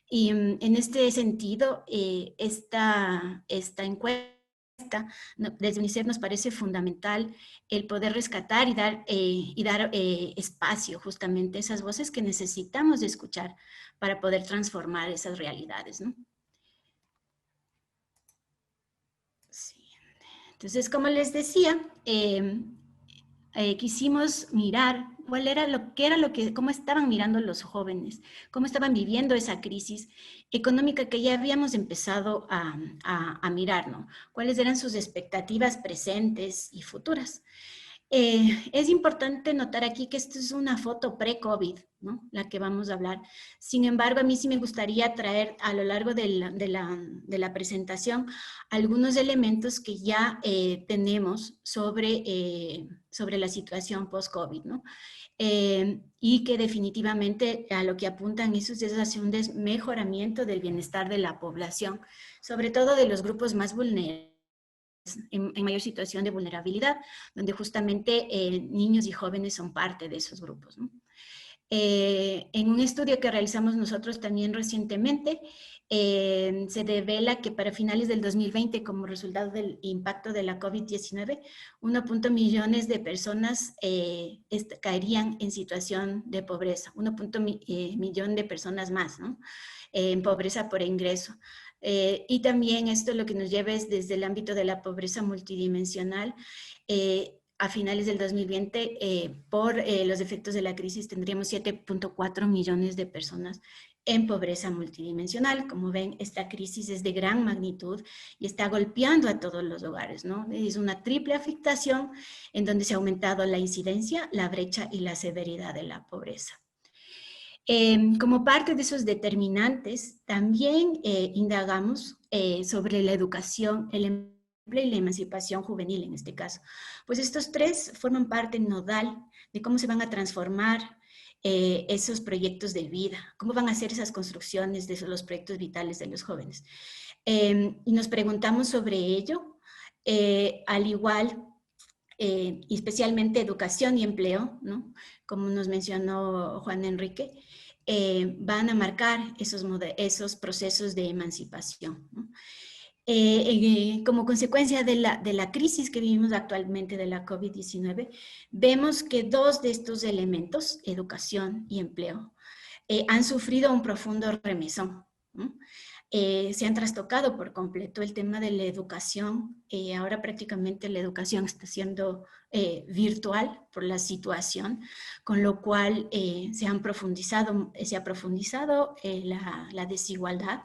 Y en este sentido, esta encuesta desde UNICEF nos parece fundamental el poder rescatar y dar espacio justamente a esas voces que necesitamos de escuchar para poder transformar esas realidades, ¿no? Sí. Entonces, como les decía, quisimos mirar cómo estaban mirando los jóvenes, cómo estaban viviendo esa crisis económica que ya habíamos empezado a mirar, ¿no? Cuáles eran sus expectativas presentes y futuras. Es importante notar aquí que esto es una foto pre-COVID, ¿no? La que vamos a hablar. Sin embargo, a mí sí me gustaría traer a lo largo de la presentación algunos elementos que ya tenemos sobre la situación post-COVID, ¿no? Y que definitivamente a lo que apuntan esos es hacia un mejoramiento del bienestar de la población, sobre todo de los grupos más vulnerables, en mayor situación de vulnerabilidad, donde justamente niños y jóvenes son parte de esos grupos, ¿no? En un estudio que realizamos nosotros también recientemente, se revela que para finales del 2020, como resultado del impacto de la COVID-19, 1.1 millones de personas caerían en situación de pobreza, 1.1 millón de personas más, ¿no? En pobreza por ingreso. Y también esto lo que nos lleva es desde el ámbito de la pobreza multidimensional. A finales del 2020, por los efectos de la crisis, tendríamos 7.4 millones de personas en pobreza multidimensional. Como ven, esta crisis es de gran magnitud y está golpeando a todos los hogares, ¿no? Es una triple afectación en donde se ha aumentado la incidencia, la brecha y la severidad de la pobreza. Como parte de esos determinantes, también indagamos sobre la educación, el y la emancipación juvenil en este caso. Pues estos tres forman parte nodal de cómo se van a transformar esos proyectos de vida, cómo van a ser esas construcciones de los proyectos vitales de los jóvenes. Y nos preguntamos sobre ello, al igual, y especialmente educación y empleo, ¿no? Como nos mencionó Juan Enrique, van a marcar esos procesos de emancipación, ¿no? Como consecuencia de la crisis que vivimos actualmente de la COVID-19, vemos que dos de estos elementos, educación y empleo, han sufrido un profundo remesón, ¿no? Se han trastocado por completo el tema de la educación. Ahora prácticamente la educación está siendo virtual por la situación, con lo cual se ha profundizado la desigualdad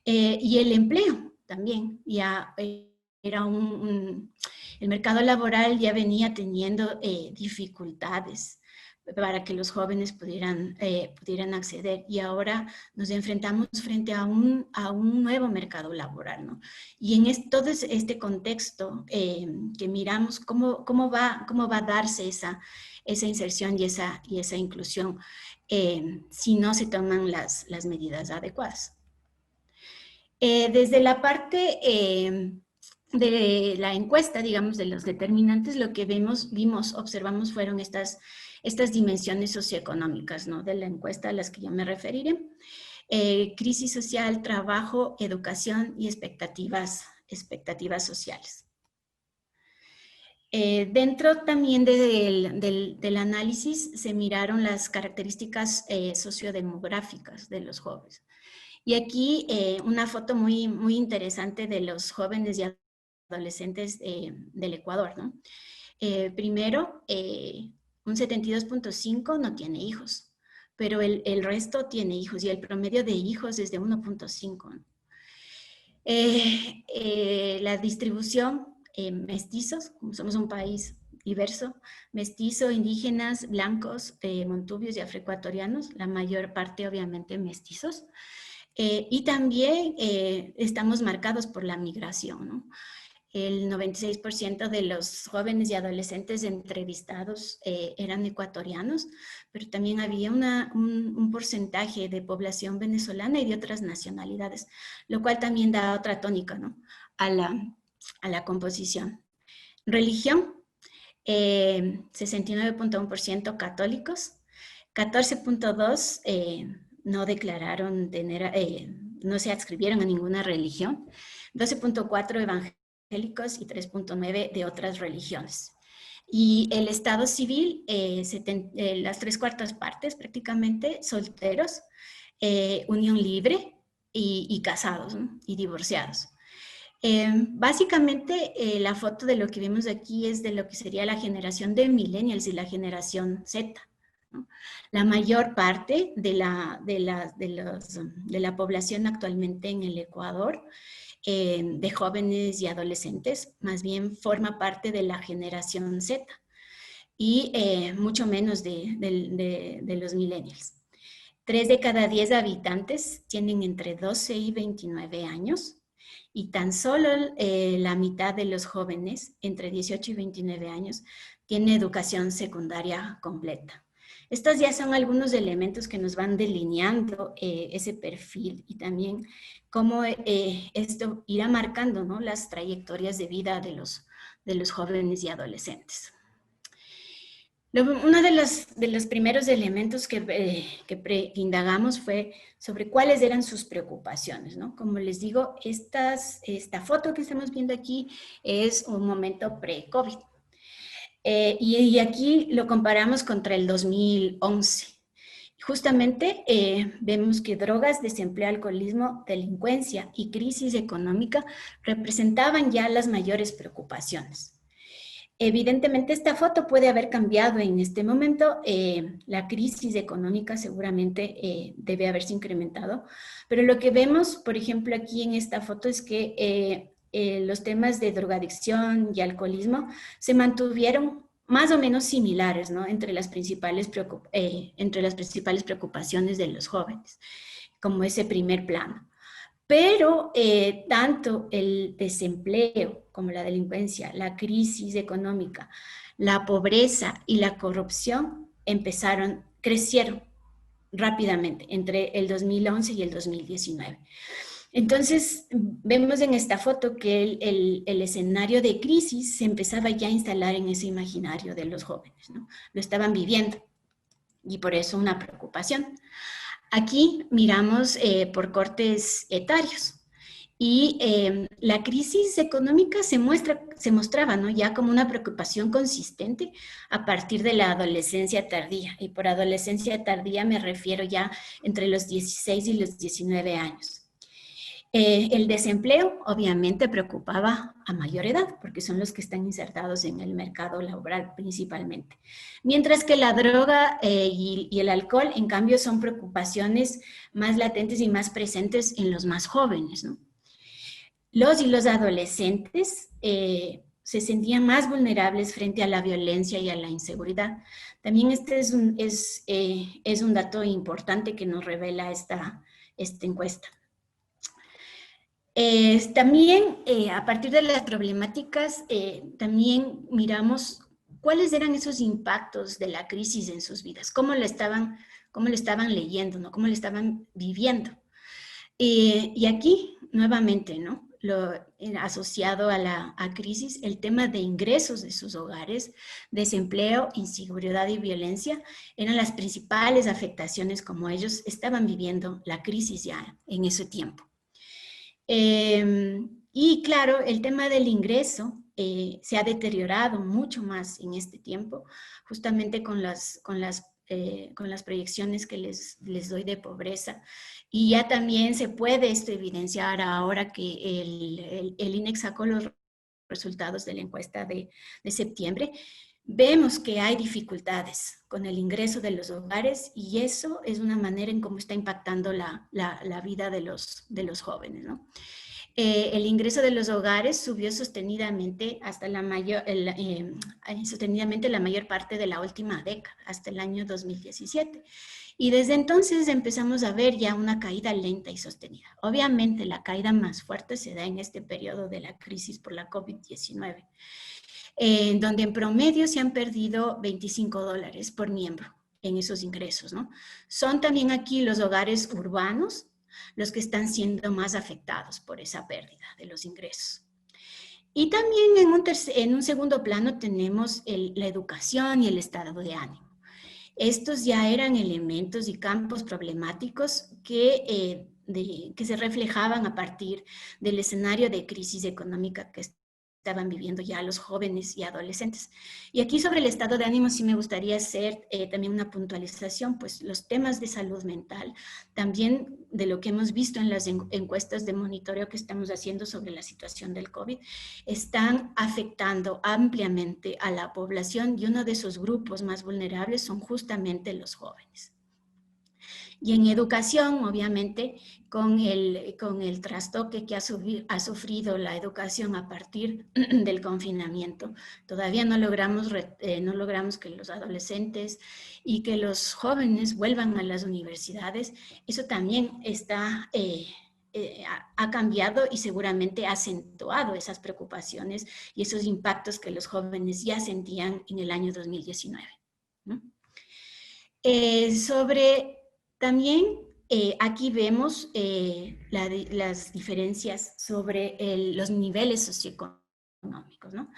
y el empleo. También ya era el mercado laboral ya venía teniendo dificultades para que los jóvenes pudieran acceder, y ahora nos enfrentamos frente a un nuevo mercado laboral, ¿no? Y en todo este contexto que miramos cómo va a darse esa inserción y esa inclusión si no se toman las medidas adecuadas. Desde la parte de la encuesta, digamos, de los determinantes, lo que observamos fueron estas dimensiones socioeconómicas, ¿no? De la encuesta a las que ya me referiré. Crisis social, trabajo, educación y expectativas sociales. Dentro también del análisis se miraron las características sociodemográficas de los jóvenes. Y aquí una foto muy, muy interesante de los jóvenes y adolescentes del Ecuador, ¿no? Primero, un 72.5 no tiene hijos, pero el resto tiene hijos, y el promedio de hijos es de 1.5. ¿No? La distribución, mestizos, como somos un país diverso, mestizo, indígenas, blancos, montubios y afroecuatorianos, la mayor parte obviamente mestizos. Y también estamos marcados por la migración, ¿no? El 96% de los jóvenes y adolescentes entrevistados eran ecuatorianos, pero también había un porcentaje de población venezolana y de otras nacionalidades, lo cual también da otra tónica, ¿no? a la composición. Religión, 69.1% católicos, 14.2% no declararon no se adscribieron a ninguna religión, 12.4% evangélicos y 3.9% de otras religiones. Y el estado civil, las 3/4 partes prácticamente solteros, unión libre y casados, ¿no? Y divorciados. Básicamente la foto de lo que vemos aquí es de lo que sería la generación de millennials y la generación Z. ¿No? La mayor parte de la población actualmente en el Ecuador, de jóvenes y adolescentes, más bien forma parte de la generación Z y mucho menos de los millennials. 3 de cada 10 habitantes tienen entre 12 y 29 años y tan solo la mitad de los jóvenes entre 18 y 29 años tiene educación secundaria completa. Estos ya son algunos elementos que nos van delineando ese perfil y también cómo esto irá marcando, ¿no? Las trayectorias de vida de los jóvenes y adolescentes. Uno de los primeros elementos que indagamos fue sobre cuáles eran sus preocupaciones, ¿no? Como les digo, esta foto que estamos viendo aquí es un momento pre-COVID. Y aquí lo comparamos contra el 2011. Justamente vemos que drogas, desempleo, alcoholismo, delincuencia y crisis económica representaban ya las mayores preocupaciones. Evidentemente esta foto puede haber cambiado en este momento, la crisis económica seguramente debe haberse incrementado, pero lo que vemos, por ejemplo, aquí en esta foto es que los temas de drogadicción y alcoholismo se mantuvieron más o menos similares, ¿no? entre las principales preocupaciones de los jóvenes, como ese primer plano. Pero tanto el desempleo como la delincuencia, la crisis económica, la pobreza y la corrupción crecieron rápidamente entre el 2011 y el 2019. Entonces, vemos en esta foto que el escenario de crisis se empezaba ya a instalar en ese imaginario de los jóvenes, ¿no? Lo estaban viviendo y por eso una preocupación. Aquí miramos por cortes etarios y la crisis económica se mostraba, ¿no?, ya como una preocupación consistente a partir de la adolescencia tardía. Y por adolescencia tardía me refiero ya entre los 16 y los 19 años. El desempleo obviamente preocupaba a mayor edad, porque son los que están insertados en el mercado laboral principalmente. Mientras que la droga y el alcohol, en cambio, son preocupaciones más latentes y más presentes en los más jóvenes, ¿no? Los y los adolescentes se sentían más vulnerables frente a la violencia y a la inseguridad. También este es un dato importante que nos revela esta encuesta. También, a partir de las problemáticas, también miramos cuáles eran esos impactos de la crisis en sus vidas, cómo lo estaban leyendo, ¿no?, cómo lo estaban viviendo. Y aquí, nuevamente, ¿no?, asociado a la crisis, el tema de ingresos de sus hogares, desempleo, inseguridad y violencia, eran las principales afectaciones como ellos estaban viviendo la crisis ya en ese tiempo. Y claro, el tema del ingreso se ha deteriorado mucho más en este tiempo, justamente con las proyecciones que les doy de pobreza. Y ya también se puede esto evidenciar ahora que el INEC sacó los resultados de la encuesta de septiembre. Vemos que hay dificultades con el ingreso de los hogares y eso es una manera en cómo está impactando la vida de los jóvenes, ¿no? El ingreso de los hogares subió sostenidamente sostenidamente la mayor parte de la última década, hasta el año 2017. Y desde entonces empezamos a ver ya una caída lenta y sostenida. Obviamente la caída más fuerte se da en este periodo de la crisis por la COVID-19. Donde en promedio se han perdido $25 por miembro en esos ingresos, ¿no? Son también aquí los hogares urbanos los que están siendo más afectados por esa pérdida de los ingresos. Y también en un segundo plano tenemos la educación y el estado de ánimo. Estos ya eran elementos y campos problemáticos que se reflejaban a partir del escenario de crisis económica que estaban viviendo ya los jóvenes y adolescentes. Y aquí sobre el estado de ánimo sí me gustaría hacer también una puntualización, pues los temas de salud mental, también de lo que hemos visto en las encuestas de monitoreo que estamos haciendo sobre la situación del COVID, están afectando ampliamente a la población y uno de esos grupos más vulnerables son justamente los jóvenes. Y en educación, obviamente, con el trastoque que ha sufrido la educación a partir del confinamiento, todavía no logramos que los adolescentes y que los jóvenes vuelvan a las universidades. Eso también ha cambiado y seguramente ha acentuado esas preocupaciones y esos impactos que los jóvenes ya sentían en el año 2019, ¿no? También aquí vemos las diferencias sobre los niveles socioeconómicos, ¿no?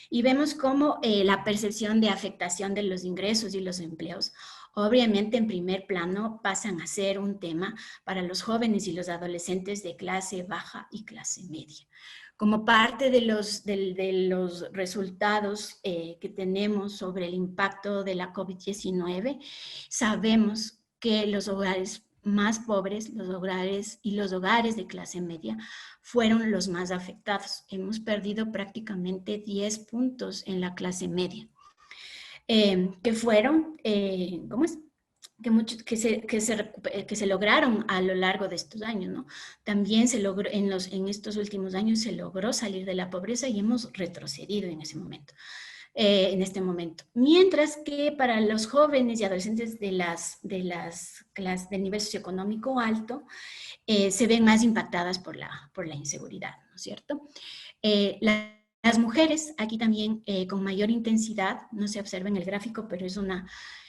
Y vemos cómo la percepción de afectación de los ingresos y los empleos, obviamente en primer plano pasan a ser un tema para los jóvenes y los adolescentes de clase baja y clase media. Como parte de los resultados que tenemos sobre el impacto de la COVID-19, sabemos que los hogares más pobres, los hogares de clase media, fueron los más afectados. Hemos perdido prácticamente 10 puntos en la clase media, que fueron, que se lograron a lo largo de estos años, ¿no? También se logró, en estos últimos años se logró salir de la pobreza y hemos retrocedido en ese momento. en este momento. Mientras que para los jóvenes y adolescentes de las clases del nivel socioeconómico alto, se ven más impactadas por la inseguridad, ¿no es cierto? Las mujeres, aquí también con mayor intensidad, no se observa en el gráfico, pero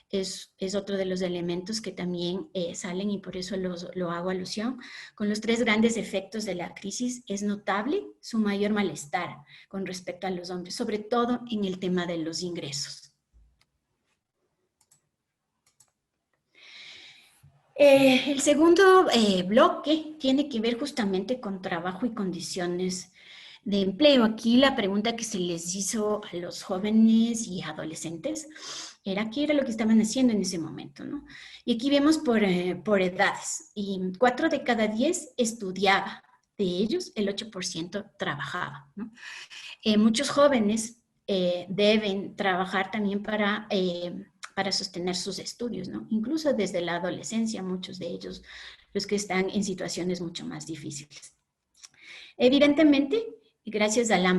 es otro de los elementos que también salen y por eso lo hago alusión. Con los 3 grandes efectos de la crisis es notable su mayor malestar con respecto a los hombres, sobre todo en el tema de los ingresos. El segundo bloque tiene que ver justamente con trabajo y condiciones de empleo. Aquí la pregunta que se les hizo a los jóvenes y adolescentes era qué era lo que estaban haciendo en ese momento, ¿no? Y aquí vemos por edades, y 4 de cada 10 estudiaba, de ellos el 8% trabajaba, ¿no? Muchos jóvenes deben trabajar también para sostener sus estudios, ¿no? Incluso desde la adolescencia, muchos de ellos, los que están en situaciones mucho más difíciles. Evidentemente, gracias a la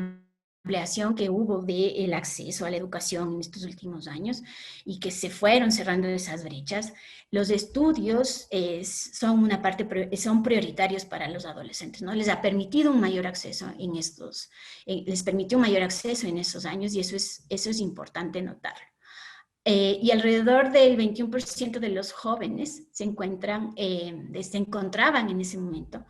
ampliación que hubo del acceso a la educación en estos últimos años y que se fueron cerrando esas brechas, los estudios son prioritarios para los adolescentes, ¿no? Les ha permitido un mayor acceso les permitió un mayor acceso en esos años y eso es importante notarlo. Y alrededor del 21% de los jóvenes se encontraban en ese momento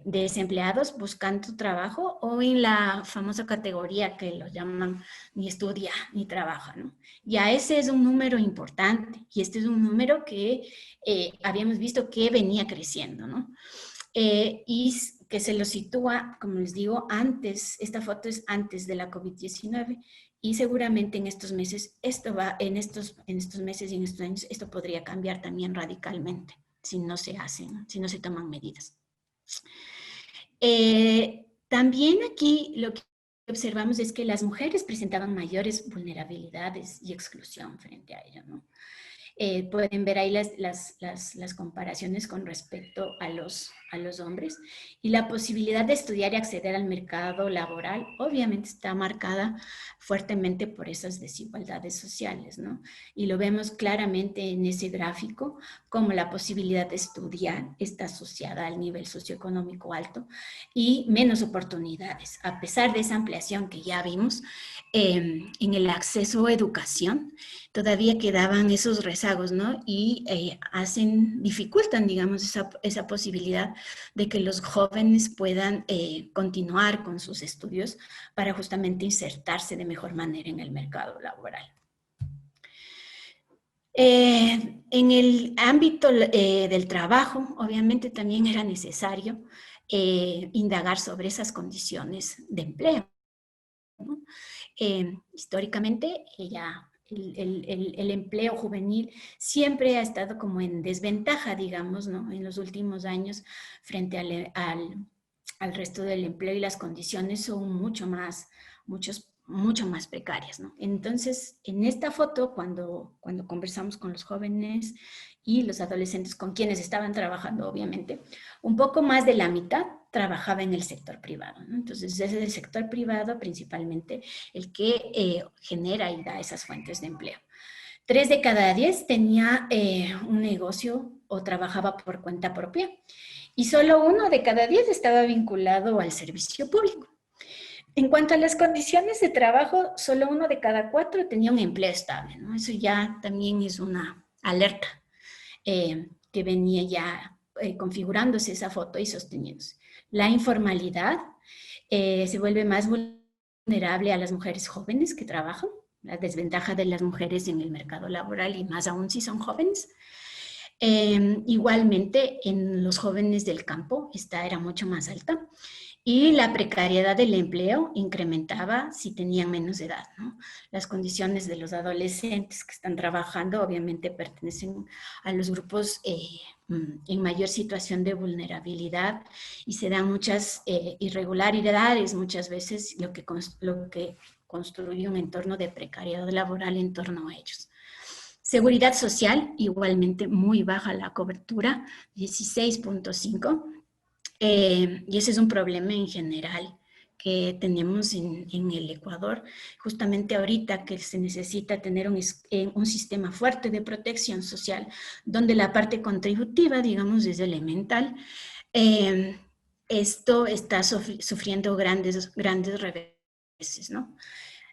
desempleados buscando trabajo o en la famosa categoría que lo llaman ni estudia ni trabaja, ¿no? Ya ese es un número importante y este es un número que habíamos visto que venía creciendo, ¿no? Y que se lo sitúa, como les digo, esta foto es antes de la COVID-19 y seguramente en estos meses, en estos meses y en estos años, esto podría cambiar también radicalmente si no se toman medidas. También aquí lo que observamos es que las mujeres presentaban mayores vulnerabilidades y exclusión frente a ello, ¿no? Pueden ver ahí las comparaciones con respecto a los hombres y la posibilidad de estudiar y acceder al mercado laboral obviamente está marcada fuertemente por esas desigualdades sociales, ¿no? Y lo vemos claramente en ese gráfico como la posibilidad de estudiar está asociada al nivel socioeconómico alto y menos oportunidades, a pesar de esa ampliación que ya vimos en el acceso a educación, todavía quedaban esos rezagos, ¿no? Y dificultan, digamos, esa posibilidad de que los jóvenes puedan continuar con sus estudios para justamente insertarse de mejor manera en el mercado laboral. En el ámbito del trabajo, obviamente también era necesario indagar sobre esas condiciones de empleo, ¿no? Históricamente, el empleo juvenil siempre ha estado como en desventaja, digamos, ¿no? En los últimos años frente al resto del empleo y las condiciones son mucho más precarias, ¿no? Entonces, en esta foto, cuando conversamos con los jóvenes y los adolescentes con quienes estaban trabajando, obviamente, un poco más de la mitad trabajaba en el sector privado, ¿no? Entonces, es el sector privado principalmente el que genera y da esas fuentes de empleo. 3 de cada 10 tenía un negocio o trabajaba por cuenta propia y solo 1 de cada 10 estaba vinculado al servicio público. En cuanto a las condiciones de trabajo, solo 1 de cada 4 tenía un empleo estable, ¿no? Eso ya también es una alerta que venía ya configurándose esa foto y sosteniéndose. La informalidad se vuelve más vulnerable a las mujeres jóvenes que trabajan, la desventaja de las mujeres en el mercado laboral y más aún si son jóvenes. Igualmente, en los jóvenes del campo, esta era mucho más alta. Y la precariedad del empleo incrementaba si tenían menos edad, ¿no? Las condiciones de los adolescentes que están trabajando obviamente pertenecen a los grupos en mayor situación de vulnerabilidad y se dan muchas irregularidades, muchas veces lo que construye un entorno de precariedad laboral en torno a ellos. Seguridad social, igualmente muy baja la cobertura, 16.5%. Y ese es un problema en general que tenemos en el Ecuador, justamente ahorita que se necesita tener un sistema fuerte de protección social, donde la parte contributiva, digamos, es elemental. Esto está sufriendo grandes reveses, ¿no?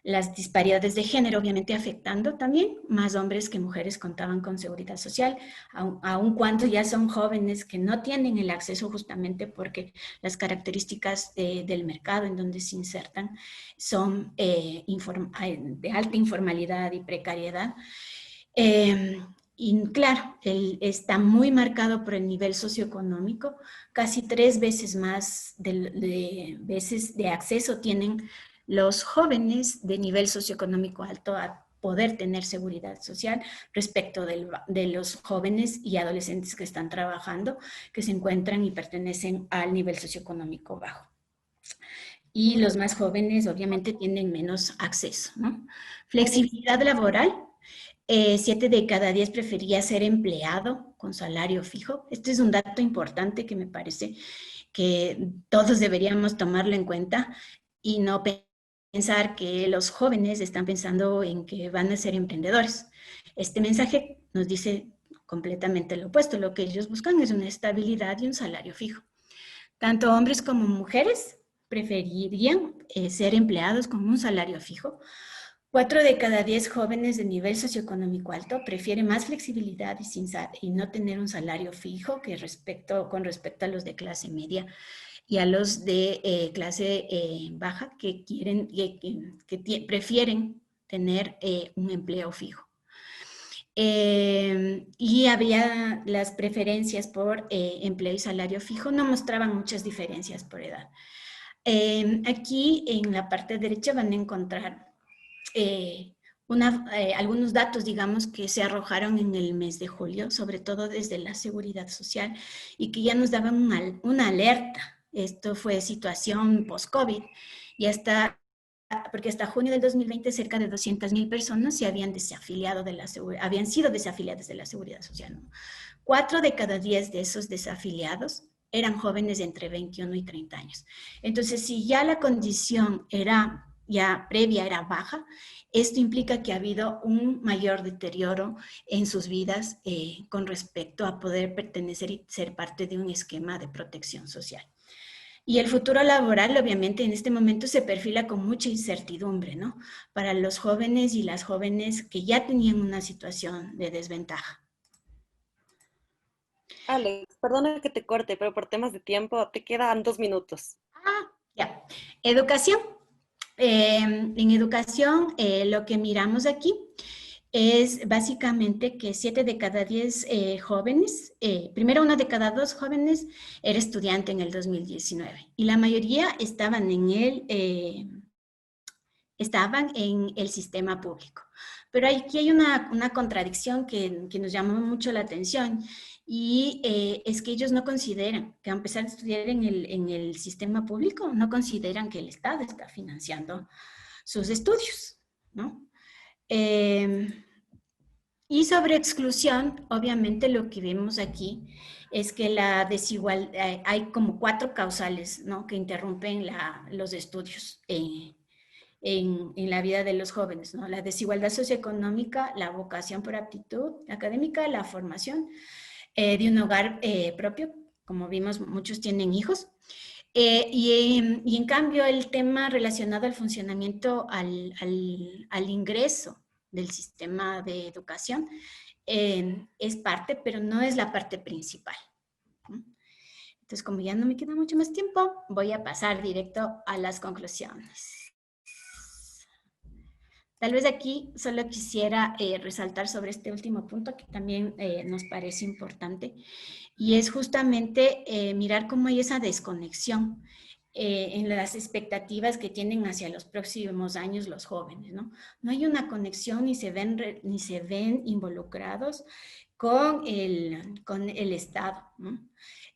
Las disparidades de género obviamente afectando también, más hombres que mujeres contaban con seguridad social, aun cuando ya son jóvenes que no tienen el acceso justamente porque las características del mercado en donde se insertan son de alta informalidad y precariedad. Y claro, está muy marcado por el nivel socioeconómico, casi 3 veces más veces de acceso tienen los jóvenes de nivel socioeconómico alto a poder tener seguridad social respecto de los jóvenes y adolescentes que están trabajando, que se encuentran y pertenecen al nivel socioeconómico bajo. Y los más jóvenes obviamente tienen menos acceso, ¿no? Flexibilidad laboral. 7 de cada 10 prefería ser empleado con salario fijo. Este es un dato importante que me parece que todos deberíamos tomarlo en cuenta y no pensar que los jóvenes están pensando en que van a ser emprendedores. Este mensaje nos dice completamente lo opuesto. Lo que ellos buscan es una estabilidad y un salario fijo. Tanto hombres como mujeres preferirían ser empleados con un salario fijo. 4 de cada 10 jóvenes de nivel socioeconómico alto prefieren más flexibilidad y no tener un salario fijo con respecto a los de clase media y a los de clase baja que prefieren tener un empleo fijo. Y había las preferencias por empleo y salario fijo, no mostraban muchas diferencias por edad. Aquí en la parte derecha van a encontrar algunos datos, digamos, que se arrojaron en el mes de julio, sobre todo desde la seguridad social, y que ya nos daban una alerta. Esto fue situación post-COVID, porque hasta junio del 2020 cerca de 200,000 personas se habían habían sido desafiliadas de la seguridad social, ¿no? 4 de cada 10 de esos desafiliados eran jóvenes de entre 21 y 30 años. Entonces, si ya la condición previa era baja, esto implica que ha habido un mayor deterioro en sus vidas con respecto a poder pertenecer y ser parte de un esquema de protección social. Y el futuro laboral, obviamente, en este momento se perfila con mucha incertidumbre, ¿no? Para los jóvenes y las jóvenes que ya tenían una situación de desventaja. Alex, perdona que te corte, pero por temas de tiempo te quedan 2 minutos. Ya. Educación. En educación, lo que miramos aquí es básicamente que 7 de cada 10 jóvenes, primero 1 de cada 2 jóvenes era estudiante en el 2019 y la mayoría estaban en el sistema público. Pero aquí hay una contradicción que nos llamó mucho la atención y es que ellos no consideran que a pesar de estudiar en el sistema público, no consideran que el Estado está financiando sus estudios, ¿no? Y sobre exclusión, obviamente lo que vemos aquí es que la desigualdad, hay como 4 causales, ¿no?, que interrumpen los estudios en la vida de los jóvenes, ¿no? La desigualdad socioeconómica, la vocación por aptitud académica, la formación de un hogar propio, como vimos, muchos tienen hijos, y en cambio el tema relacionado al funcionamiento, al ingreso del sistema de educación es parte, pero no es la parte principal. Entonces, como ya no me queda mucho más tiempo, voy a pasar directo a las conclusiones. Tal vez aquí solo quisiera resaltar sobre este último punto que también nos parece importante, y es justamente mirar cómo hay esa desconexión en las expectativas que tienen hacia los próximos años los jóvenes, ¿no? No hay una conexión ni se ven involucrados con el Estado, ¿no?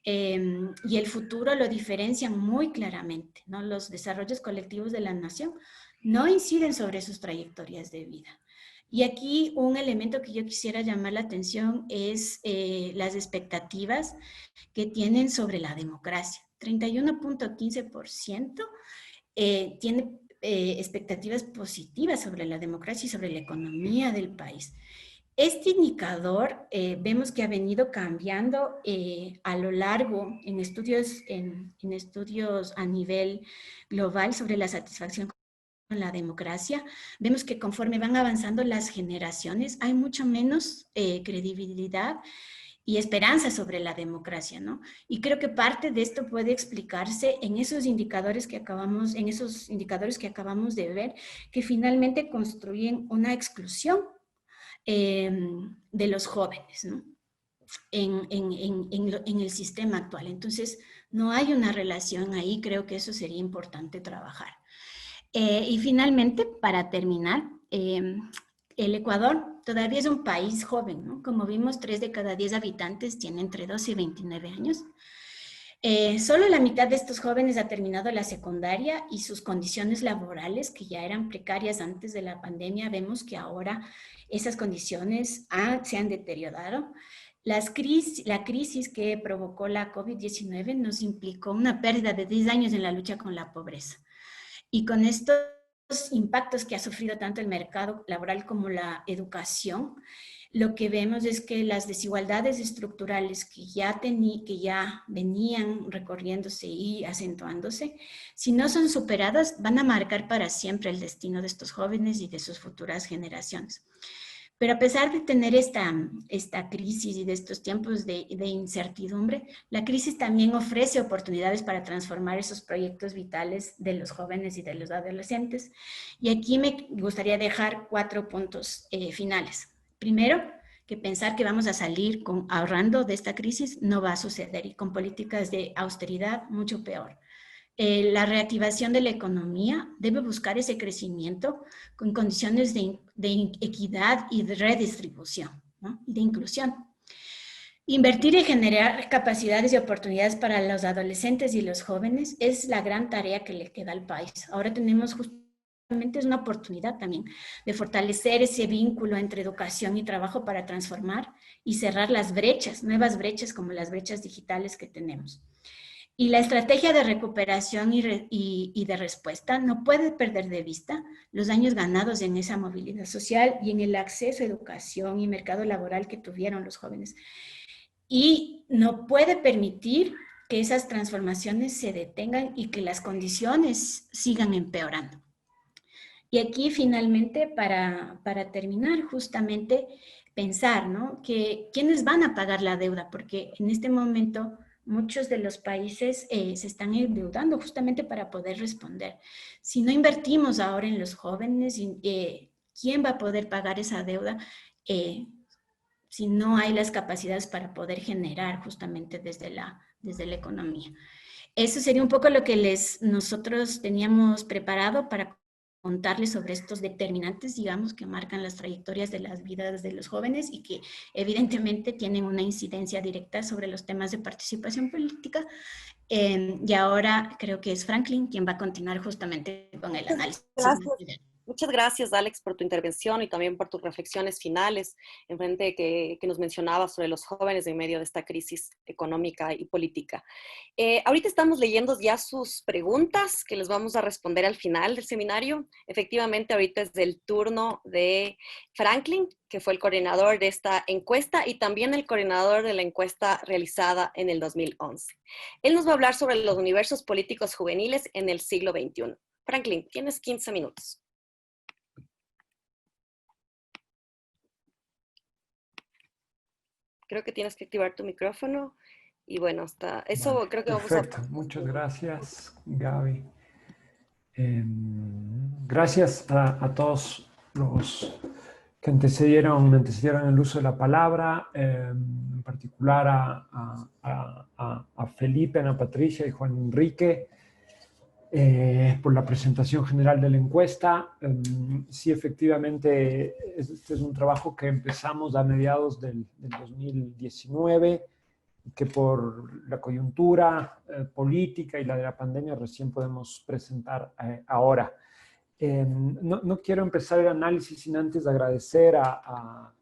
Y el futuro lo diferencian muy claramente, ¿no? Los desarrollos colectivos de la nación no inciden sobre sus trayectorias de vida. Y aquí un elemento que yo quisiera llamar la atención es las expectativas que tienen sobre la democracia. 31.15% tiene expectativas positivas sobre la democracia y sobre la economía del país. Este indicador vemos que ha venido cambiando a lo largo en estudios a nivel global sobre la satisfacción con la democracia. Vemos que conforme van avanzando las generaciones hay mucho menos credibilidad y esperanza sobre la democracia, ¿no? Y creo que parte de esto puede explicarse en esos indicadores que acabamos de ver, que finalmente construyen una exclusión de los jóvenes, ¿no? En el sistema actual. Entonces, no hay una relación ahí, creo que eso sería importante trabajar. Y finalmente, para terminar, el Ecuador todavía es un país joven, ¿no? Como vimos, 3 de cada 10 habitantes tienen entre 12 y 29 años. Solo la mitad de estos jóvenes ha terminado la secundaria y sus condiciones laborales, que ya eran precarias antes de la pandemia, vemos que ahora esas condiciones se han deteriorado. La crisis que provocó la COVID-19 nos implicó una pérdida de 10 años en la lucha con la pobreza. Y con estos impactos que ha sufrido tanto el mercado laboral como la educación, lo que vemos es que las desigualdades estructurales que ya venían recorriéndose y acentuándose, si no son superadas, van a marcar para siempre el destino de estos jóvenes y de sus futuras generaciones. Pero a pesar de tener esta crisis y de estos tiempos de incertidumbre, la crisis también ofrece oportunidades para transformar esos proyectos vitales de los jóvenes y de los adolescentes. Y aquí me gustaría dejar 4 puntos finales. Primero, que pensar que vamos a salir ahorrando de esta crisis no va a suceder, y con políticas de austeridad mucho peor. La reactivación de la economía debe buscar ese crecimiento con condiciones de equidad y de redistribución, ¿no? Y de inclusión. Invertir y generar capacidades y oportunidades para los adolescentes y los jóvenes es la gran tarea que le queda al país. Ahora tenemos justamente una oportunidad también de fortalecer ese vínculo entre educación y trabajo para transformar y cerrar las brechas, nuevas brechas como las brechas digitales que tenemos. Y la estrategia de recuperación y de respuesta no puede perder de vista los años ganados en esa movilidad social y en el acceso a educación y mercado laboral que tuvieron los jóvenes. Y no puede permitir que esas transformaciones se detengan y que las condiciones sigan empeorando. Y aquí finalmente, para terminar, justamente pensar, ¿no? Que quiénes van a pagar la deuda, porque en este momento muchos de los países se están endeudando justamente para poder responder. Si no invertimos ahora en los jóvenes, ¿quién va a poder pagar esa deuda si no hay las capacidades para poder generar justamente desde la economía? Eso sería un poco lo que nosotros teníamos preparado para contarles sobre estos determinantes, digamos, que marcan las trayectorias de las vidas de los jóvenes y que evidentemente tienen una incidencia directa sobre los temas de participación política. Y ahora creo que es Franklin quien va a continuar justamente con el análisis. Gracias. Muchas gracias, Alex, por tu intervención y también por tus reflexiones finales en frente que nos mencionabas sobre los jóvenes en medio de esta crisis económica y política. Ahorita estamos leyendo ya sus preguntas que les vamos a responder al final del seminario. Efectivamente, ahorita es el turno de Franklin, que fue el coordinador de esta encuesta y también el coordinador de la encuesta realizada en el 2011. Él nos va a hablar sobre los universos políticos juveniles en el siglo XXI. Franklin, tienes 15 minutos. Creo que tienes que activar tu micrófono y bueno, hasta eso vale, creo que perfecto. Vamos a... Muchas gracias, Gaby. Gracias a todos los que antecedieron el uso de la palabra, en particular a Felipe, Ana Patricia y Juan Enrique, por la presentación general de la encuesta. Sí, efectivamente, este es un trabajo que empezamos a mediados del 2019, que por la coyuntura política y la de la pandemia recién podemos presentar ahora. No quiero empezar el análisis sin antes agradecer a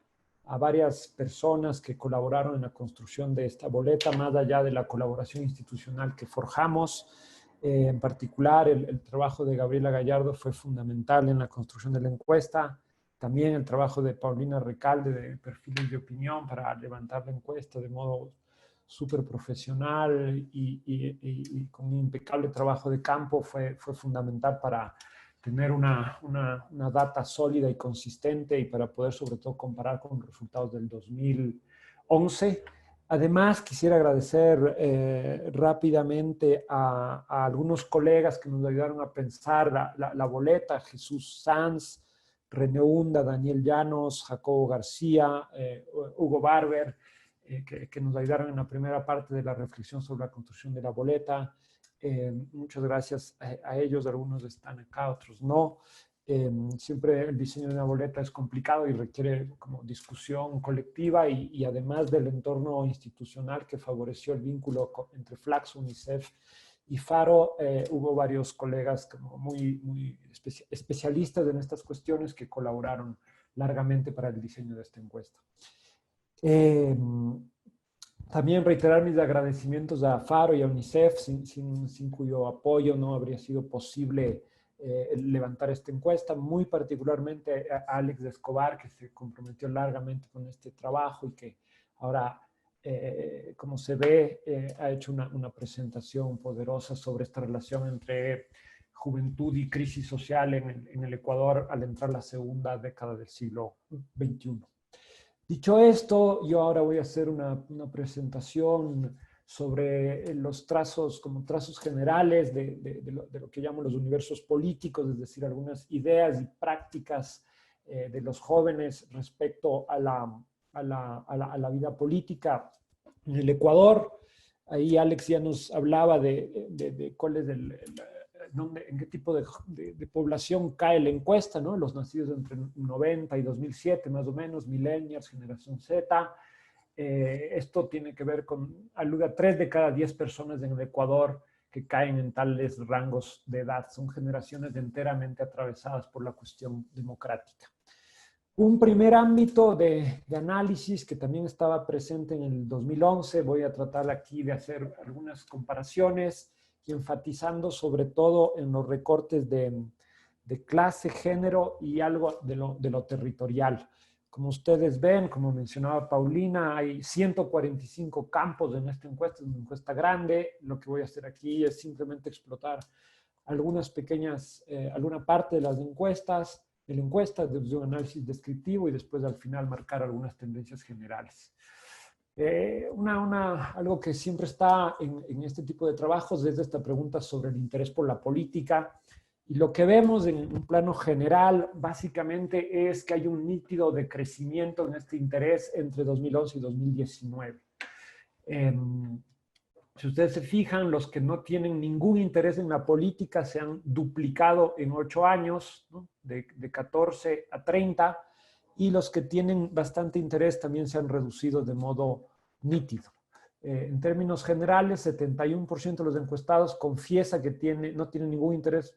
varias personas que colaboraron en la construcción de esta boleta, más allá de la colaboración institucional que forjamos. En particular, el trabajo de Gabriela Gallardo fue fundamental en la construcción de la encuesta. También el trabajo de Paulina Recalde de Perfiles de Opinión para levantar la encuesta de modo súper profesional y con un impecable trabajo de campo fue fundamental para tener una data sólida y consistente y para poder sobre todo comparar con los resultados del 2011. Además, quisiera agradecer rápidamente a algunos colegas que nos ayudaron a pensar la boleta: Jesús Sanz, René Hunda, Daniel Llanos, Jacobo García, Hugo Barber, que nos ayudaron en la primera parte de la reflexión sobre la construcción de la boleta. Muchas gracias a ellos. Algunos están acá, otros no. Siempre el diseño de una boleta es complicado y requiere como discusión colectiva y además del entorno institucional que favoreció el vínculo entre Flaxo, UNICEF y Faro, hubo varios colegas como muy especialistas en estas cuestiones que colaboraron largamente para el diseño de esta encuesta. También reiterar mis agradecimientos a Faro y a UNICEF, sin cuyo apoyo no habría sido posible levantar esta encuesta, muy particularmente a Alex Escobar, que se comprometió largamente con este trabajo y que ahora, como se ve, ha hecho una presentación poderosa sobre esta relación entre juventud y crisis social en el Ecuador al entrar la segunda década del siglo XXI. Dicho esto, yo ahora voy a hacer una presentación sobre los trazos, como trazos generales de lo que llamo los universos políticos, es decir, algunas ideas y prácticas de los jóvenes respecto a la vida política en el Ecuador. Ahí Alex ya nos hablaba de cuál es en qué tipo de población cae la encuesta, ¿no? Los nacidos entre 90 y 2007, más o menos, millennials, generación Z. Esto tiene que ver con, alude a 3 de cada 10 personas en el Ecuador que caen en tales rangos de edad. Son generaciones enteramente atravesadas por la cuestión democrática. Un primer ámbito de análisis que también estaba presente en el 2011, voy a tratar aquí de hacer algunas comparaciones y enfatizando sobre todo en los recortes de clase, género y algo de lo territorial. Como ustedes ven, como mencionaba Paulina, hay 145 campos en esta encuesta, es una encuesta grande. Lo que voy a hacer aquí es simplemente explotar alguna parte de las encuestas, desde un análisis descriptivo y después al final marcar algunas tendencias generales. Algo que siempre está en este tipo de trabajos es esta pregunta sobre el interés por la política. Y lo que vemos en un plano general básicamente es que hay un nítido decrecimiento en este interés entre 2011 y 2019. Si ustedes se fijan, los que no tienen ningún interés en la política se han duplicado en 8 años, ¿no? de 14 a 30, y los que tienen bastante interés también se han reducido de modo nítido. En términos generales, 71% de los encuestados confiesa que no tiene ningún interés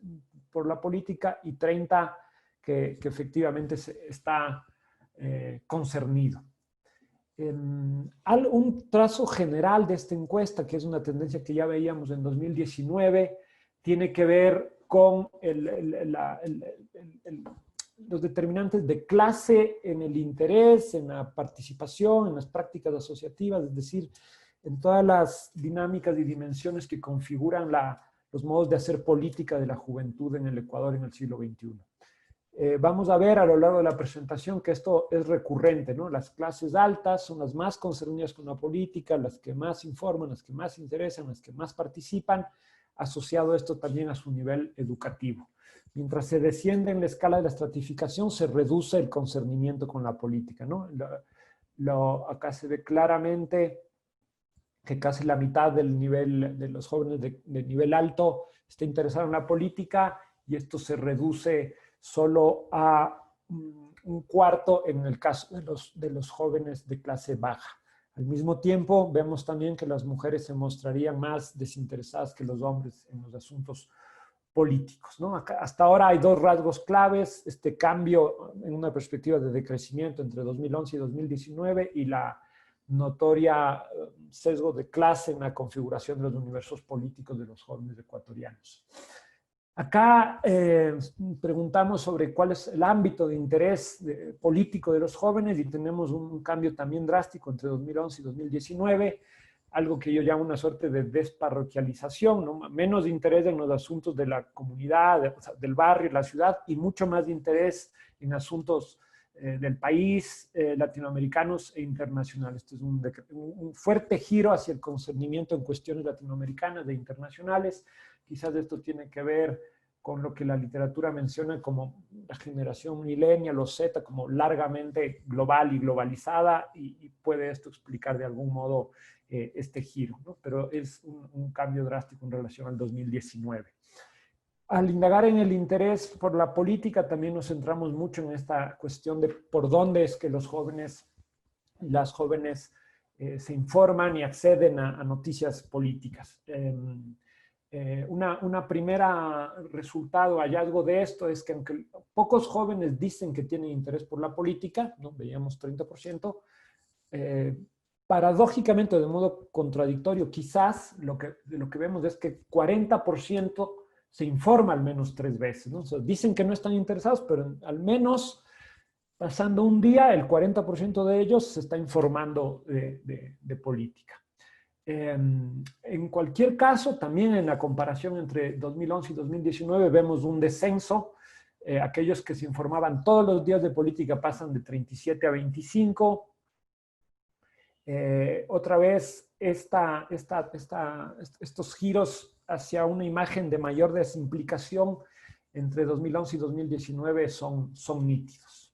por la política y 30% que efectivamente está concernido. Un trazo general de esta encuesta, que es una tendencia que ya veíamos en 2019, tiene que ver con los determinantes de clase en el interés, en la participación, en las prácticas asociativas, es decir, en todas las dinámicas y dimensiones que configuran los modos de hacer política de la juventud en el Ecuador en el siglo XXI. Vamos a ver a lo largo de la presentación que esto es recurrente, ¿no? Las clases altas son las más concernidas con la política, las que más informan, las que más interesan, las que más participan, asociado esto también a su nivel educativo. Mientras se desciende en la escala de la estratificación, se reduce el concernimiento con la política, ¿no? Acá se ve claramente que casi la mitad del nivel de los jóvenes de nivel alto está interesado en la política y esto se reduce solo a un cuarto en el caso de los jóvenes de clase baja. Al mismo tiempo, vemos también que las mujeres se mostrarían más desinteresadas que los hombres en los asuntos políticos, ¿no? Hasta ahora hay 2 rasgos claves: este cambio en una perspectiva de decrecimiento entre 2011 y 2019 y la notoria sesgo de clase en la configuración de los universos políticos de los jóvenes ecuatorianos. Acá preguntamos sobre cuál es el ámbito de interés político de los jóvenes y tenemos un cambio también drástico entre 2011 y 2019, algo que yo llamo una suerte de desparroquialización, ¿no? Menos interés en los asuntos de la comunidad, del barrio, la ciudad, y mucho más de interés en asuntos del país, latinoamericanos e internacionales. Este es un fuerte giro hacia el concernimiento en cuestiones latinoamericanas e internacionales. Quizás esto tiene que ver con lo que la literatura menciona como la generación millennial o Z, como largamente global y globalizada, y puede esto explicar de algún modo este giro, ¿no? Pero es un cambio drástico en relación al 2019. Al indagar en el interés por la política, también nos centramos mucho en esta cuestión de por dónde es que los jóvenes y las jóvenes se informan y acceden a noticias políticas. Una primera resultado, hallazgo de esto es que aunque pocos jóvenes dicen que tienen interés por la política, ¿no? Veíamos 30%, paradójicamente, de modo contradictorio, quizás lo que vemos es que 40% se informa al menos 3 veces, ¿no? O sea, dicen que no están interesados, pero al menos pasando un día, el 40% de ellos se está informando de política. En cualquier caso, también en la comparación entre 2011 y 2019 vemos un descenso. Aquellos que se informaban todos los días de política pasan de 37 a 25. Otra vez, estos giros hacia una imagen de mayor desimplicación entre 2011 y 2019 son nítidos.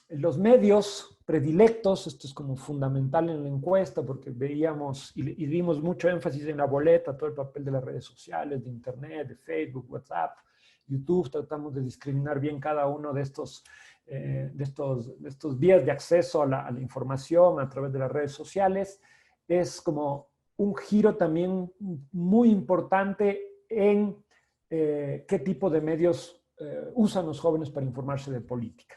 Los medios predilectos, esto es como fundamental en la encuesta porque veíamos y dimos mucho énfasis en la boleta, todo el papel de las redes sociales, de internet, de Facebook, WhatsApp, YouTube, tratamos de discriminar bien cada uno de estos vías de acceso a la información a través de las redes sociales. Es como un giro también muy importante en qué tipo de medios usan los jóvenes para informarse de política.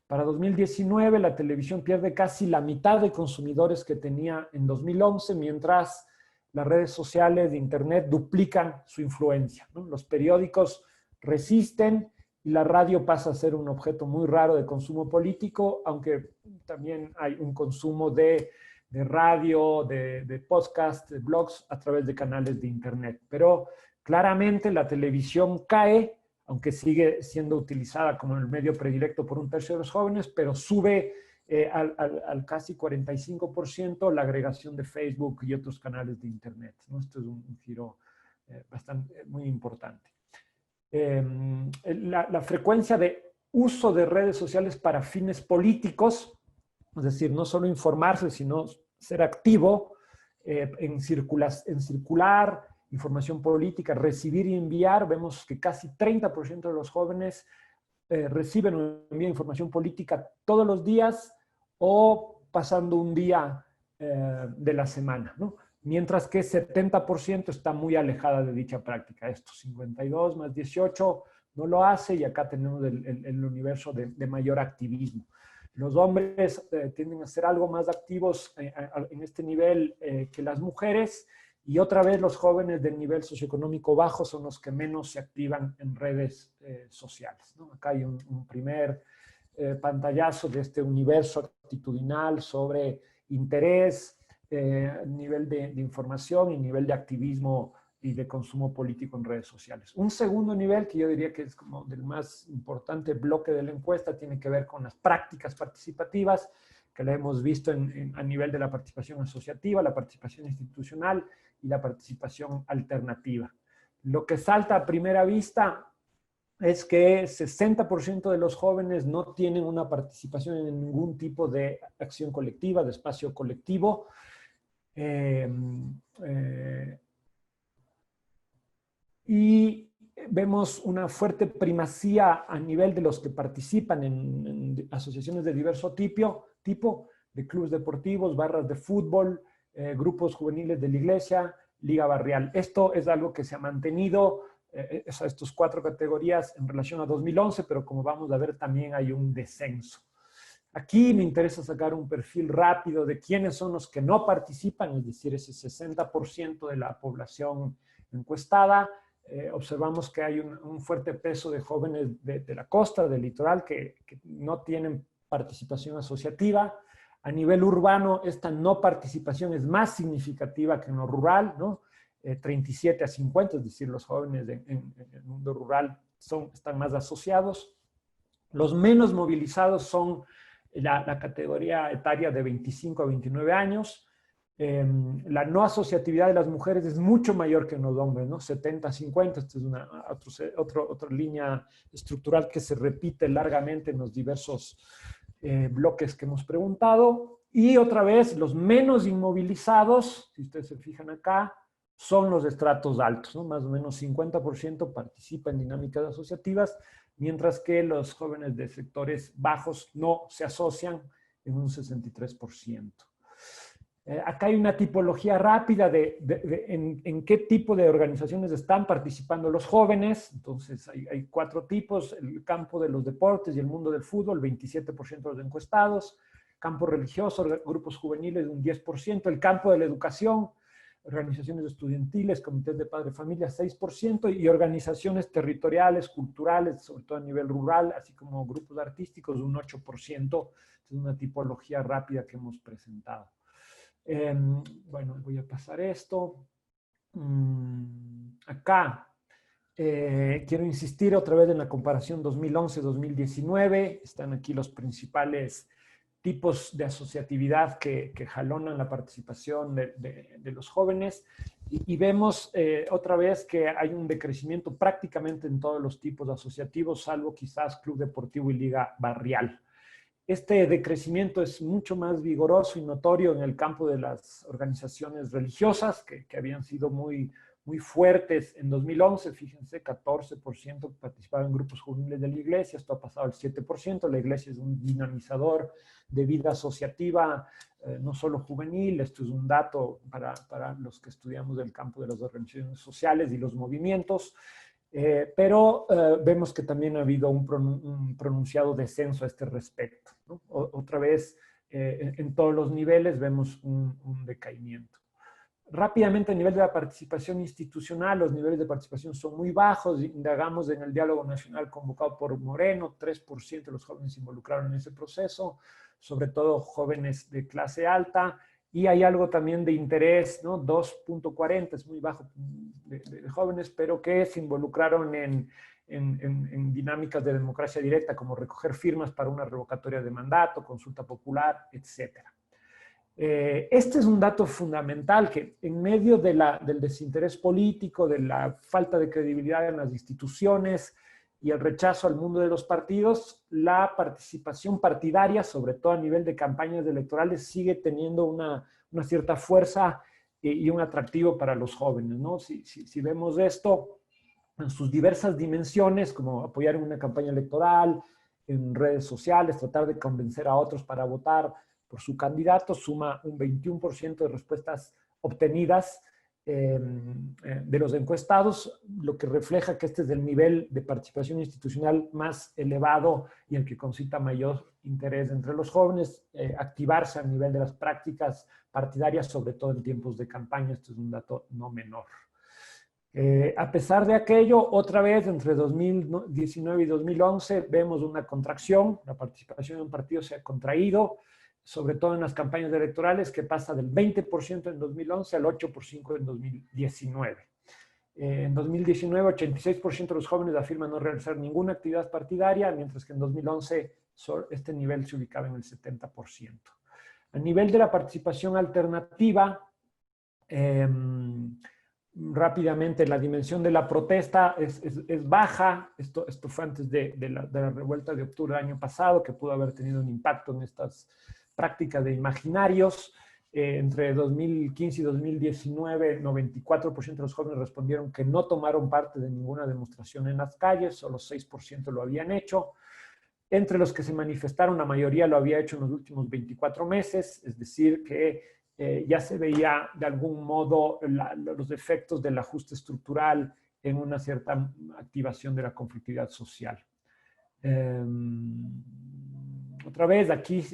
Para 2019 la televisión pierde casi la mitad de consumidores que tenía en 2011, mientras las redes sociales de internet duplican su influencia, ¿no? Los periódicos resisten y la radio pasa a ser un objeto muy raro de consumo político, aunque también hay un consumo de radio, de podcast, de blogs a través de canales de internet. Pero claramente la televisión cae, aunque sigue siendo utilizada como el medio predilecto por 1/3 de los jóvenes, pero sube al casi 45% la agregación de Facebook y otros canales de internet, ¿no? Esto es un giro muy importante. La frecuencia de uso de redes sociales para fines políticos, es decir, no solo informarse, sino ser activo en circular información política, recibir y enviar. Vemos que casi 30% de los jóvenes reciben o envían información política todos los días o pasando un día de la semana, ¿no? Mientras que 70% está muy alejada de dicha práctica. Esto, 52 más 18 no lo hace, y acá tenemos el universo de mayor activismo. Los hombres tienden a ser algo más activos en este nivel que las mujeres, y otra vez los jóvenes del nivel socioeconómico bajo son los que menos se activan en redes sociales, ¿no? Acá hay un primer pantallazo de este universo actitudinal sobre interés, nivel de información y nivel de activismo y de consumo político en redes sociales. Un segundo nivel, que yo diría que es como del más importante bloque de la encuesta, tiene que ver con las prácticas participativas, que la hemos visto a nivel de la participación asociativa, la participación institucional y la participación alternativa. Lo que salta a primera vista es que 60% de los jóvenes no tienen una participación en ningún tipo de acción colectiva, de espacio colectivo. Y vemos una fuerte primacía a nivel de los que participan en asociaciones de diverso tipo, de clubes deportivos, barras de fútbol, grupos juveniles de la iglesia, liga barrial. Esto es algo que se ha mantenido, estas 4 categorías en relación a 2011, pero como vamos a ver también hay un descenso. Aquí me interesa sacar un perfil rápido de quiénes son los que no participan, es decir, ese 60% de la población encuestada. Observamos que hay un fuerte peso de jóvenes de la costa, del litoral, que no tienen participación asociativa. A nivel urbano, esta no participación es más significativa que en lo rural, ¿no? 37 a 50, es decir, los jóvenes en el mundo rural están más asociados. Los menos movilizados son la categoría etaria de 25 a 29 años. La no asociatividad de las mujeres es mucho mayor que en los hombres, ¿no? 70 a 50, esta es otra línea estructural que se repite largamente en los diversos bloques que hemos preguntado. Y otra vez, los menos inmovilizados, si ustedes se fijan acá, son los estratos altos, ¿no? Más o menos 50% participan en dinámicas asociativas, mientras que los jóvenes de sectores bajos no se asocian en un 63%. Acá hay una tipología rápida en qué tipo de organizaciones están participando los jóvenes. Entonces, hay 4 tipos: el campo de los deportes y el mundo del fútbol, 27% de los encuestados; campo religioso, grupos juveniles, un 10%; el campo de la educación, organizaciones estudiantiles, comités de padre familia, 6%, y organizaciones territoriales, culturales, sobre todo a nivel rural, así como grupos artísticos, un 8%. Es una tipología rápida que hemos presentado. Bueno, voy a pasar esto. Acá quiero insistir otra vez en la comparación 2011-2019. Están aquí los principales tipos de asociatividad que jalonan la participación de los jóvenes, y vemos otra vez que hay un decrecimiento prácticamente en todos los tipos asociativos, salvo quizás club deportivo y liga barrial. Este decrecimiento es mucho más vigoroso y notorio en el campo de las organizaciones religiosas, que habían sido muy fuertes en 2011. Fíjense, 14% participaban en grupos juveniles de la iglesia, esto ha pasado al 7%. La iglesia es un dinamizador de vida asociativa, no solo juvenil. Esto es un dato para los que estudiamos del campo de las organizaciones sociales y los movimientos. Pero vemos que también ha habido un pronunciado descenso a este respecto, ¿no? Otra vez, en todos los niveles vemos un decaimiento. Rápidamente, a nivel de la participación institucional, los niveles de participación son muy bajos. Indagamos en el diálogo nacional convocado por Moreno, 3% de los jóvenes se involucraron en ese proceso, sobre todo jóvenes de clase alta. Y hay algo también de interés, ¿no? 2.40, es muy bajo de jóvenes, pero que se involucraron en dinámicas de democracia directa, como recoger firmas para una revocatoria de mandato, consulta popular, etc. Este es un dato fundamental, que en medio del desinterés político, de la falta de credibilidad en las instituciones y el rechazo al mundo de los partidos, la participación partidaria, sobre todo a nivel de campañas electorales, sigue teniendo una cierta fuerza y un atractivo para los jóvenes, ¿no? Si vemos esto en sus diversas dimensiones, como apoyar en una campaña electoral, en redes sociales, tratar de convencer a otros para votar por su candidato, suma un 21% de respuestas obtenidas de los encuestados, lo que refleja que este es el nivel de participación institucional más elevado y el que concita mayor interés entre los jóvenes. Activarse a nivel de las prácticas partidarias, sobre todo en tiempos de campaña, esto es un dato no menor. A pesar de aquello, otra vez entre 2019 y 2011 vemos una contracción. La participación en partidos se ha contraído, sobre todo en las campañas electorales, que pasa del 20% en 2011 al 8% en 2019. En 2019, 86% de los jóvenes afirman no realizar ninguna actividad partidaria, mientras que en 2011 este nivel se ubicaba en el 70%. A nivel de la participación alternativa, rápidamente, la dimensión de la protesta es baja. Esto fue antes de la revuelta de octubre del año pasado, que pudo haber tenido un impacto en estas prácticas de imaginarios. Entre 2015 y 2019, 94% de los jóvenes respondieron que no tomaron parte de ninguna demostración en las calles, solo 6% lo habían hecho. Entre los que se manifestaron, la mayoría lo había hecho en los últimos 24 meses, es decir, que ya se veía de algún modo los efectos del ajuste estructural en una cierta activación de la conflictividad social. otra vez, aquí,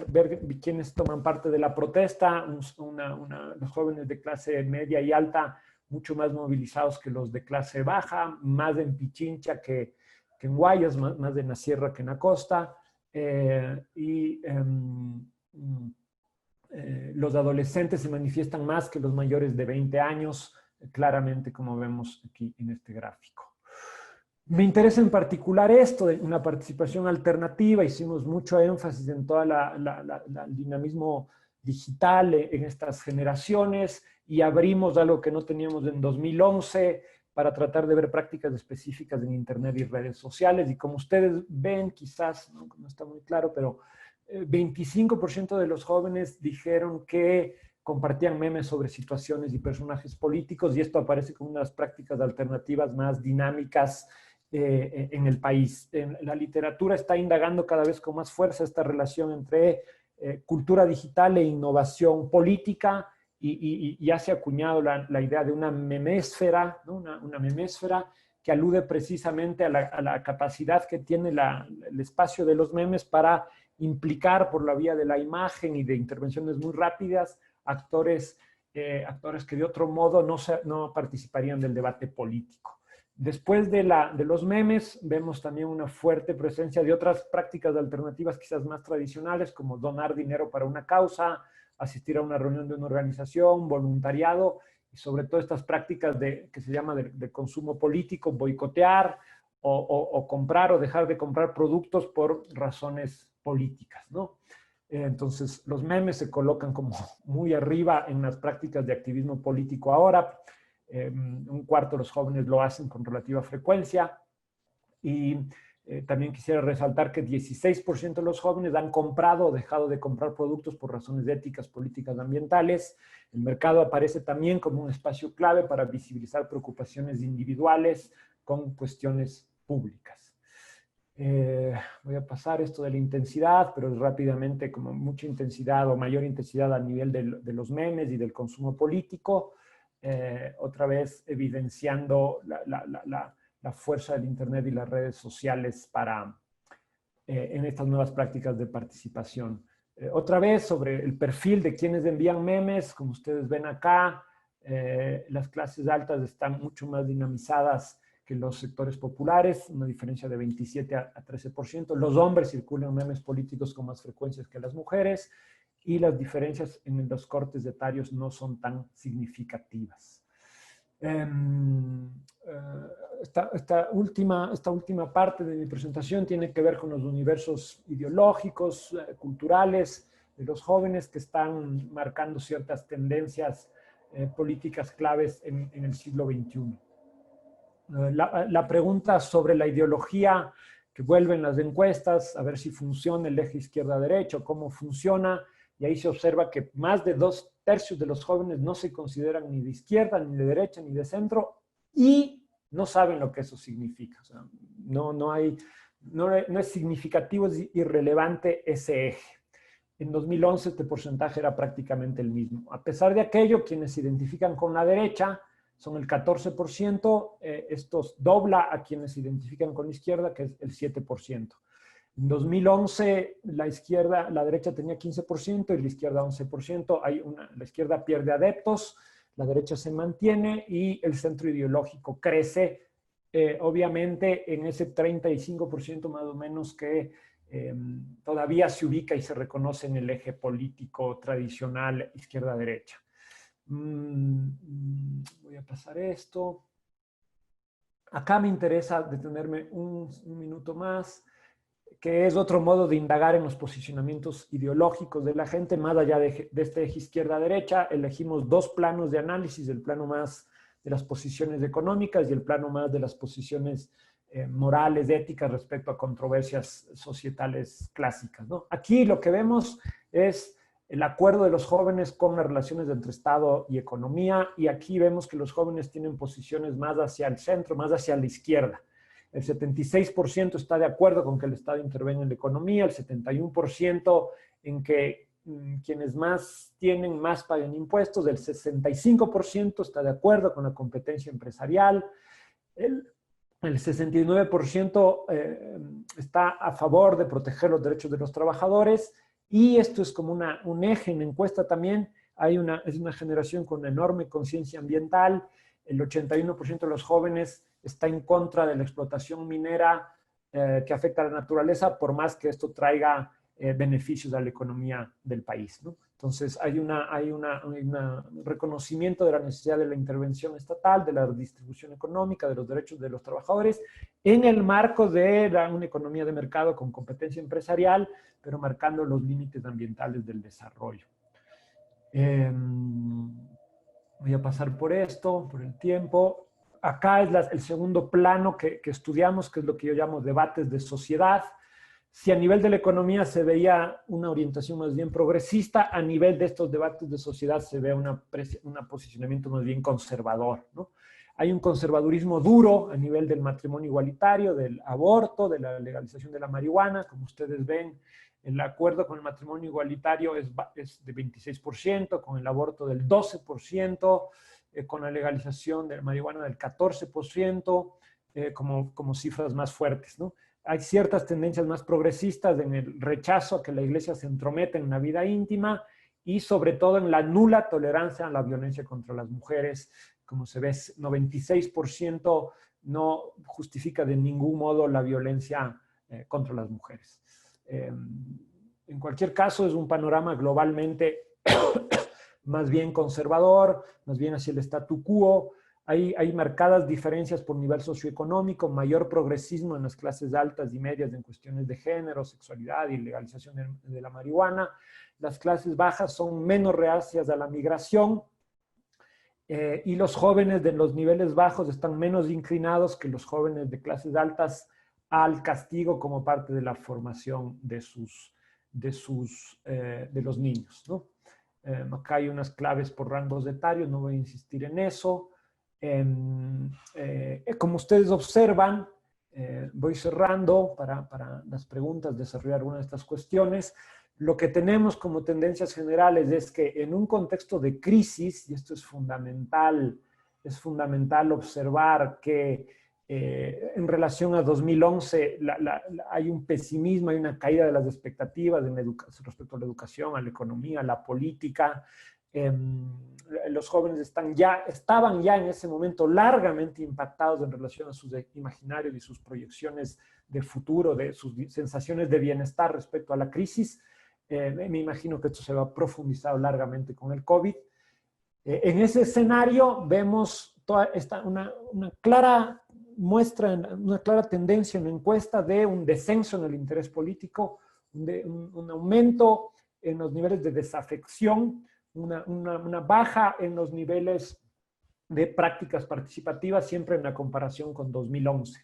ver quiénes toman parte de la protesta, los jóvenes de clase media y alta, mucho más movilizados que los de clase baja, más en Pichincha que en Guayas, más en la sierra que en la costa, los adolescentes se manifiestan más que los mayores de 20 años, claramente como vemos aquí en este gráfico. Me interesa en particular esto de una participación alternativa. Hicimos mucho énfasis en todo el dinamismo digital en estas generaciones y abrimos algo que no teníamos en 2011 para tratar de ver prácticas específicas en Internet y redes sociales. Y como ustedes ven, quizás no está muy claro, pero 25% de los jóvenes dijeron que compartían memes sobre situaciones y personajes políticos, y esto aparece como unas prácticas alternativas más dinámicas en el país. La literatura está indagando cada vez con más fuerza esta relación entre cultura digital e innovación política, y ya se ha acuñado la idea de una memésfera, ¿no? Una memésfera que alude precisamente a la capacidad que tiene el espacio de los memes para implicar por la vía de la imagen y de intervenciones muy rápidas actores que de otro modo no participarían del debate político. Después de los memes, vemos también una fuerte presencia de otras prácticas alternativas quizás más tradicionales, como donar dinero para una causa, asistir a una reunión de una organización, voluntariado, y sobre todo estas prácticas que se llama de consumo político, boicotear o comprar o dejar de comprar productos por razones políticas, ¿no? Entonces, los memes se colocan como muy arriba en las prácticas de activismo político ahora. Un cuarto de los jóvenes lo hacen con relativa frecuencia. Y también quisiera resaltar que 16% de los jóvenes han comprado o dejado de comprar productos por razones éticas, políticas, ambientales. El mercado aparece también como un espacio clave para visibilizar preocupaciones individuales con cuestiones públicas. Voy a pasar esto de la intensidad, pero rápidamente, como mucha intensidad o mayor intensidad a nivel de los memes y del consumo político, otra vez evidenciando la fuerza del Internet y las redes sociales en estas nuevas prácticas de participación. Otra vez sobre el perfil de quienes envían memes, como ustedes ven acá, las clases altas están mucho más dinamizadas que los sectores populares, una diferencia de 27 a 13%. Los hombres circulan memes políticos con más frecuencias que las mujeres, y las diferencias en los cortes etarios no son tan significativas. Esta última parte de mi presentación tiene que ver con los universos ideológicos, culturales de los jóvenes que están marcando ciertas tendencias políticas claves en el siglo XXI. La pregunta sobre la ideología que vuelven las encuestas, a ver si funciona el eje izquierda-derecha, cómo funciona, y ahí se observa que más de 2/3 de los jóvenes no se consideran ni de izquierda, ni de derecha, ni de centro, y no saben lo que eso significa. O sea, no es significativo, es irrelevante ese eje. En 2011 este porcentaje era prácticamente el mismo. A pesar de aquello, quienes se identifican con la derecha son el 14%, estos dobla a quienes se identifican con la izquierda, que es el 7%. En 2011 la derecha tenía 15% y la izquierda 11%. La izquierda pierde adeptos, la derecha se mantiene y el centro ideológico crece, obviamente en ese 35% más o menos que todavía se ubica y se reconoce en el eje político tradicional izquierda-derecha. Voy a pasar esto. Acá me interesa detenerme un minuto más, que es otro modo de indagar en los posicionamientos ideológicos de la gente, más allá de este eje izquierda-derecha. Elegimos dos planos de análisis, el plano más de las posiciones económicas y el plano más de las posiciones morales, éticas respecto a controversias societales clásicas, ¿no? Aquí lo que vemos es el acuerdo de los jóvenes con las relaciones entre Estado y economía, y aquí vemos que los jóvenes tienen posiciones más hacia el centro, más hacia la izquierda. El 76% está de acuerdo con que el Estado intervenga en la economía, el 71% en que quienes más tienen más paguen impuestos, el 65% está de acuerdo con la competencia empresarial, el el 69% está a favor de proteger los derechos de los trabajadores, y esto es como un eje en la encuesta también. Es una generación con enorme conciencia ambiental. El 81% de los jóvenes está en contra de la explotación minera que afecta a la naturaleza, por más que esto traiga beneficios a la economía del país, ¿no? Entonces hay un reconocimiento de la necesidad de la intervención estatal, de la distribución económica, de los derechos de los trabajadores, en el marco de una economía de mercado con competencia empresarial, pero marcando los límites ambientales del desarrollo. Voy a pasar por esto, por el tiempo. Acá es el segundo plano que estudiamos, que es lo que yo llamo debates de sociedad. Si a nivel de la economía se veía una orientación más bien progresista, a nivel de estos debates de sociedad se ve un posicionamiento más bien conservador, ¿no? Hay un conservadurismo duro a nivel del matrimonio igualitario, del aborto, de la legalización de la marihuana. Como ustedes ven, el acuerdo con el matrimonio igualitario es de 26%, con el aborto del 12%, con la legalización de la marihuana del 14%, como cifras más fuertes, ¿no? Hay ciertas tendencias más progresistas en el rechazo a que la iglesia se entrometa en la vida íntima y sobre todo en la nula tolerancia a la violencia contra las mujeres. Como se ve, 96% no justifica de ningún modo la violencia contra las mujeres. En cualquier caso, es un panorama globalmente más bien conservador, más bien hacia el statu quo. Hay marcadas diferencias por nivel socioeconómico, mayor progresismo en las clases altas y medias en cuestiones de género, sexualidad y legalización de la marihuana. Las clases bajas son menos reacias a la migración, y los jóvenes de los niveles bajos están menos inclinados que los jóvenes de clases altas al castigo como parte de la formación de los niños, ¿no? Acá hay unas claves por rangos etarios, no voy a insistir en eso. Como ustedes observan, voy cerrando para las preguntas, desarrollar algunas de estas cuestiones. Lo que tenemos como tendencias generales es que en un contexto de crisis, y esto es fundamental observar que en relación a 2011 hay un pesimismo, hay una caída de las expectativas respecto a la educación, a la economía, a la política. Los jóvenes estaban ya en ese momento largamente impactados en relación a sus imaginarios y sus proyecciones de futuro, de sus sensaciones de bienestar respecto a la crisis. Me imagino que esto se va a profundizar largamente con el COVID. En ese escenario vemos una clara muestra, una clara tendencia en la encuesta de un descenso en el interés político, un aumento en los niveles de desafección, una baja en los niveles de prácticas participativas, siempre en la comparación con 2011.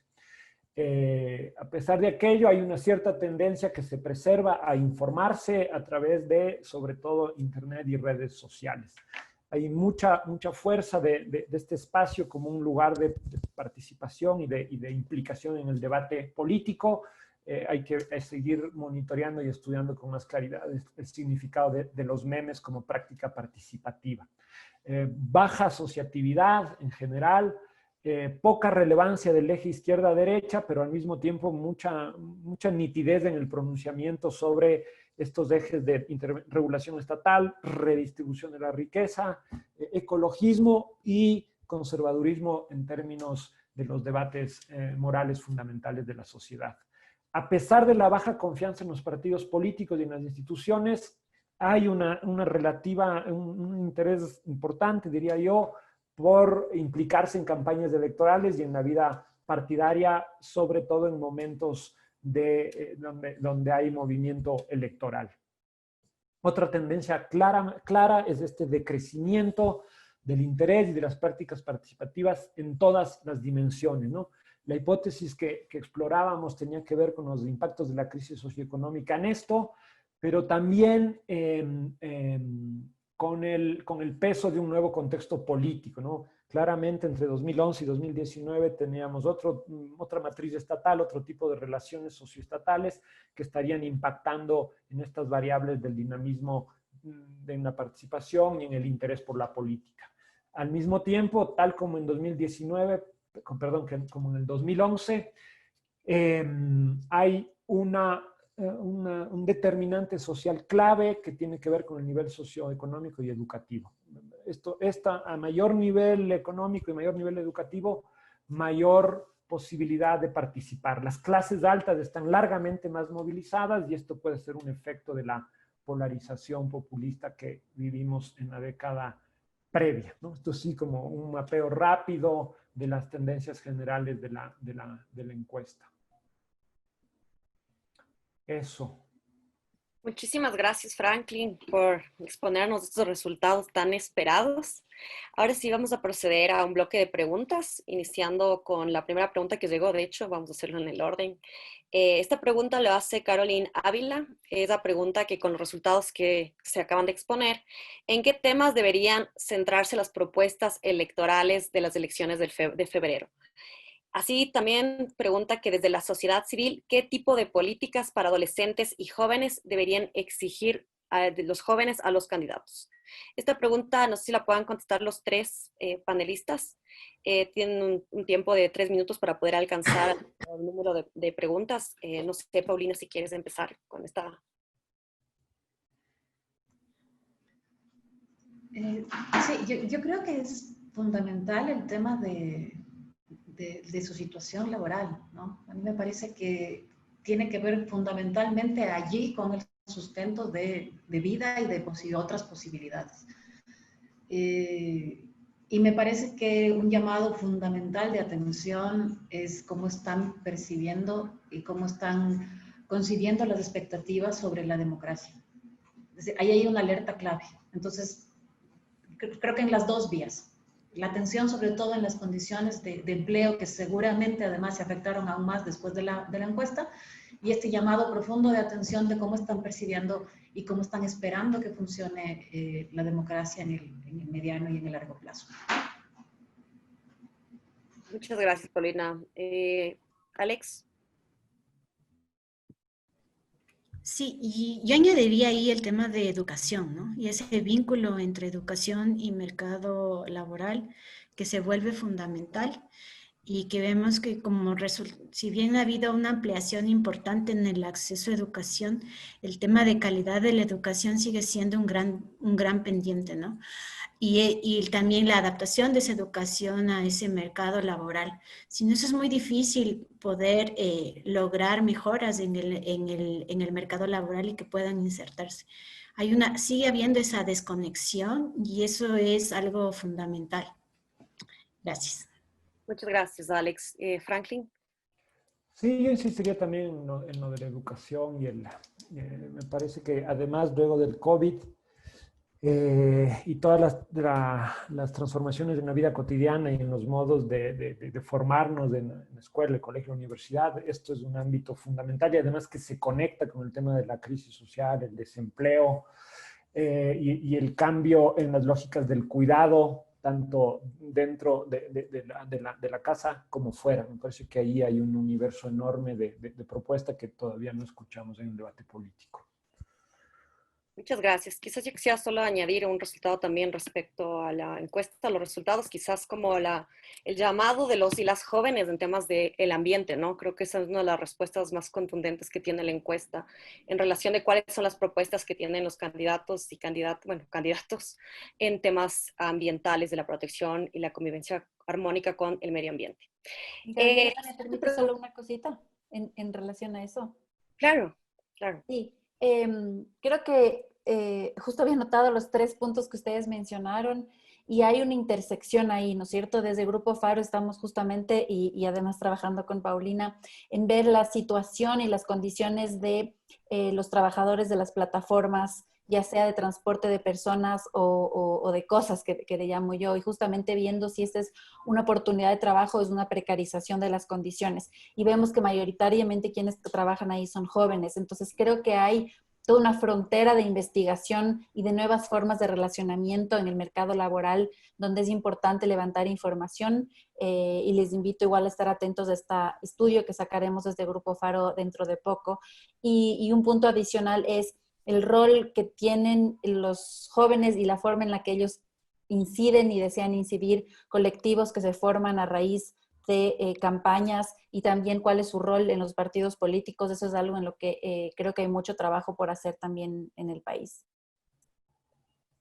A pesar de aquello, hay una cierta tendencia que se preserva a informarse a través de, sobre todo, Internet y redes sociales. Hay mucha fuerza de este espacio como un lugar de participación y de implicación en el debate político. Hay que seguir monitoreando y estudiando con más claridad el significado de los memes como práctica participativa. Baja asociatividad en general, poca relevancia del eje izquierda-derecha, pero al mismo tiempo mucha nitidez en el pronunciamiento sobre estos ejes de regulación estatal, redistribución de la riqueza, ecologismo y conservadurismo en términos de los debates morales fundamentales de la sociedad. A pesar de la baja confianza en los partidos políticos y en las instituciones, hay un interés importante, diría yo, por implicarse en campañas electorales y en la vida partidaria, sobre todo en momentos donde hay movimiento electoral. Otra tendencia clara es este decrecimiento del interés y de las prácticas participativas en todas las dimensiones, ¿no? La hipótesis que explorábamos tenía que ver con los impactos de la crisis socioeconómica en esto, pero también con el peso de un nuevo contexto político, ¿no? Claramente entre 2011 y 2019 teníamos otra matriz estatal, otro tipo de relaciones socioestatales que estarían impactando en estas variables del dinamismo de la participación y en el interés por la política. Al mismo tiempo, tal como en 2019, como en el 2011, hay un determinante social clave que tiene que ver con el nivel socioeconómico y educativo. A mayor nivel económico y mayor nivel educativo, mayor posibilidad de participar. Las clases altas están largamente más movilizadas y esto puede ser un efecto de la polarización populista que vivimos en la década previa, ¿no? Esto sí como un mapeo rápido de las tendencias generales de la encuesta. Eso. Muchísimas gracias, Franklin, por exponernos estos resultados tan esperados. Ahora sí vamos a proceder a un bloque de preguntas, iniciando con la primera pregunta que llegó. De hecho, vamos a hacerlo en el orden. Esta pregunta la hace Caroline Ávila. Es la pregunta que con los resultados que se acaban de exponer, ¿en qué temas deberían centrarse las propuestas electorales de las elecciones de febrero? Así también pregunta que desde la sociedad civil, ¿qué tipo de políticas para adolescentes y jóvenes deberían exigir de los jóvenes a los candidatos? Esta pregunta no sé si la puedan contestar los tres panelistas. Tienen un tiempo de 3 minutos para poder alcanzar el número de preguntas. No sé, Paulina, si quieres empezar con esta. Sí, yo creo que es fundamental el tema de su situación laboral, ¿no? A mí me parece que tiene que ver fundamentalmente allí con el sustento de vida y de otras posibilidades. Y me parece que un llamado fundamental de atención es cómo están percibiendo y cómo están concibiendo las expectativas sobre la democracia. Ahí hay una alerta clave. Entonces, creo que en las dos vías. La atención sobre todo en las condiciones de empleo que seguramente además se afectaron aún más después de la encuesta, y este llamado profundo de atención de cómo están percibiendo y cómo están esperando que funcione la democracia en el mediano y en el largo plazo. Muchas gracias, Paulina. Alex. Sí, y yo añadiría ahí el tema de educación, ¿no? Y ese vínculo entre educación y mercado laboral que se vuelve fundamental y que vemos que si bien ha habido una ampliación importante en el acceso a educación, el tema de calidad de la educación sigue siendo un gran pendiente, ¿no? Y también la adaptación de esa educación a ese mercado laboral. Si no, eso es muy difícil poder lograr mejoras en el mercado laboral y que puedan insertarse. Sigue habiendo esa desconexión y eso es algo fundamental. Gracias. Muchas gracias, Alex. Franklin. Sí, yo insistiría también en lo de la educación y me parece que además luego del COVID, y todas las transformaciones en la vida cotidiana y en los modos de formarnos en la escuela, el colegio, la universidad, esto es un ámbito fundamental y además que se conecta con el tema de la crisis social, el desempleo y el cambio en las lógicas del cuidado, tanto dentro de la casa como fuera. Me parece que ahí hay un universo enorme de propuesta que todavía no escuchamos en el debate político. Muchas gracias. Quizás yo quisiera solo añadir un resultado también respecto a la encuesta, los resultados, quizás como el llamado de los y las jóvenes en temas del ambiente, ¿no? Creo que esa es una de las respuestas más contundentes que tiene la encuesta en relación de cuáles son las propuestas que tienen los candidatos en temas ambientales de la protección y la convivencia armónica con el medio ambiente. ¿Me permite solo una cosita en relación a eso? Claro, claro. Sí. Creo que justo había notado los 3 puntos que ustedes mencionaron y hay una intersección ahí, ¿no es cierto? Desde Grupo Faro estamos justamente y además trabajando con Paulina en ver la situación y las condiciones de los trabajadores de las plataformas, ya sea de transporte de personas o de cosas que le llamo yo, y justamente viendo si esta es una oportunidad de trabajo o es una precarización de las condiciones. Y vemos que mayoritariamente quienes trabajan ahí son jóvenes. Entonces creo que hay toda una frontera de investigación y de nuevas formas de relacionamiento en el mercado laboral, donde es importante levantar información y les invito igual a estar atentos a este estudio que sacaremos desde Grupo Faro dentro de poco. Y un punto adicional es el rol que tienen los jóvenes y la forma en la que ellos inciden y desean incidir colectivos que se forman a raíz de campañas y también cuál es su rol en los partidos políticos. Eso es algo en lo que creo que hay mucho trabajo por hacer también en el país.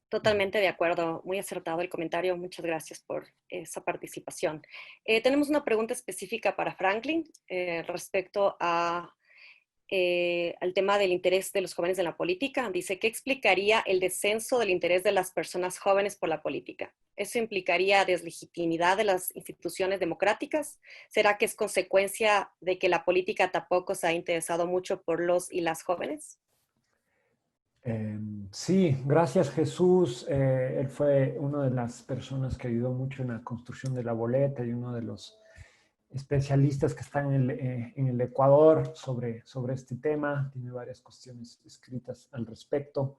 Totalmente de acuerdo, muy acertado el comentario, muchas gracias por esa participación. Tenemos una pregunta específica para Franklin respecto al tema del interés de los jóvenes en la política. Dice, ¿qué explicaría el descenso del interés de las personas jóvenes por la política? ¿Eso implicaría deslegitimidad de las instituciones democráticas? ¿Será que es consecuencia de que la política tampoco se ha interesado mucho por los y las jóvenes? Sí, gracias Jesús. Él fue una de las personas que ayudó mucho en la construcción de la boleta y uno de los especialistas que están en el Ecuador sobre este tema. Tiene varias cuestiones escritas al respecto.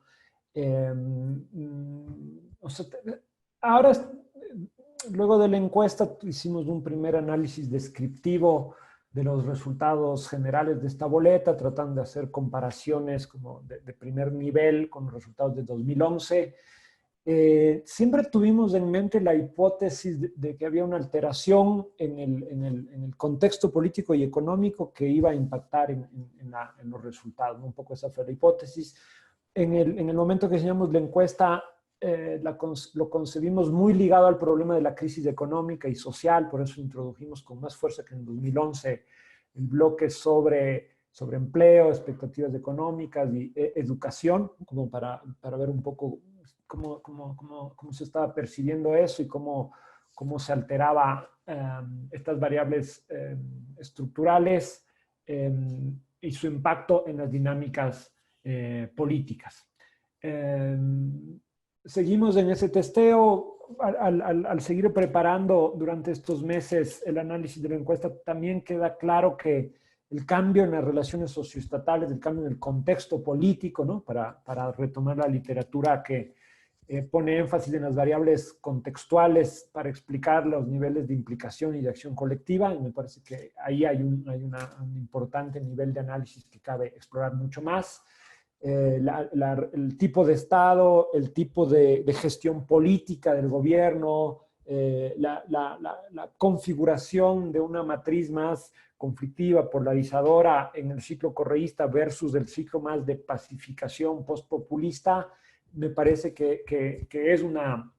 Ahora, luego de la encuesta, hicimos un primer análisis descriptivo de los resultados generales de esta boleta, tratando de hacer comparaciones como de primer nivel con los resultados de 2011. Siempre tuvimos en mente la hipótesis de que había una alteración en el contexto político y económico que iba a impactar en los resultados. Un poco esa fue la hipótesis. En el momento que diseñamos la encuesta, lo concebimos muy ligado al problema de la crisis económica y social, por eso introdujimos con más fuerza que en 2011 el bloque sobre empleo, expectativas económicas y educación, como para ver un poco cómo se estaba percibiendo eso y cómo se alteraba estas variables estructurales y su impacto en las dinámicas políticas. Seguimos en ese testeo. Al seguir preparando durante estos meses el análisis de la encuesta, también queda claro que el cambio en las relaciones socioestatales, el cambio en el contexto político, ¿no? Para retomar la literatura que pone énfasis en las variables contextuales para explicar los niveles de implicación y de acción colectiva, y me parece que ahí hay un importante nivel de análisis que cabe explorar mucho más. El tipo de Estado, el tipo de gestión política del gobierno, la configuración de una matriz más conflictiva, polarizadora en el ciclo correísta versus el ciclo más de pacificación postpopulista, me parece que es una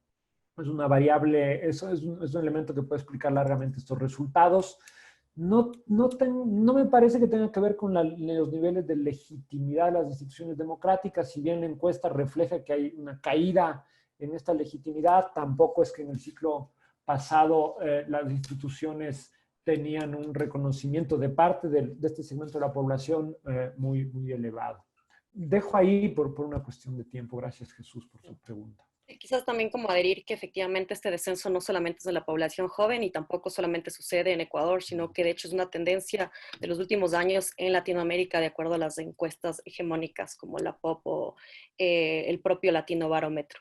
variable, eso es un elemento que puede explicar largamente estos resultados. No me parece que tenga que ver con los niveles de legitimidad de las instituciones democráticas. Si bien la encuesta refleja que hay una caída en esta legitimidad, tampoco es que en el ciclo pasado las instituciones tenían un reconocimiento de parte de este segmento de la población muy, muy elevado. Dejo ahí por una cuestión de tiempo. Gracias, Jesús, por su pregunta. Quizás también como adherir que efectivamente este descenso no solamente es de la población joven y tampoco solamente sucede en Ecuador, sino que de hecho es una tendencia de los últimos años en Latinoamérica, de acuerdo a las encuestas hegemónicas como la POP o el propio Latino Barómetro.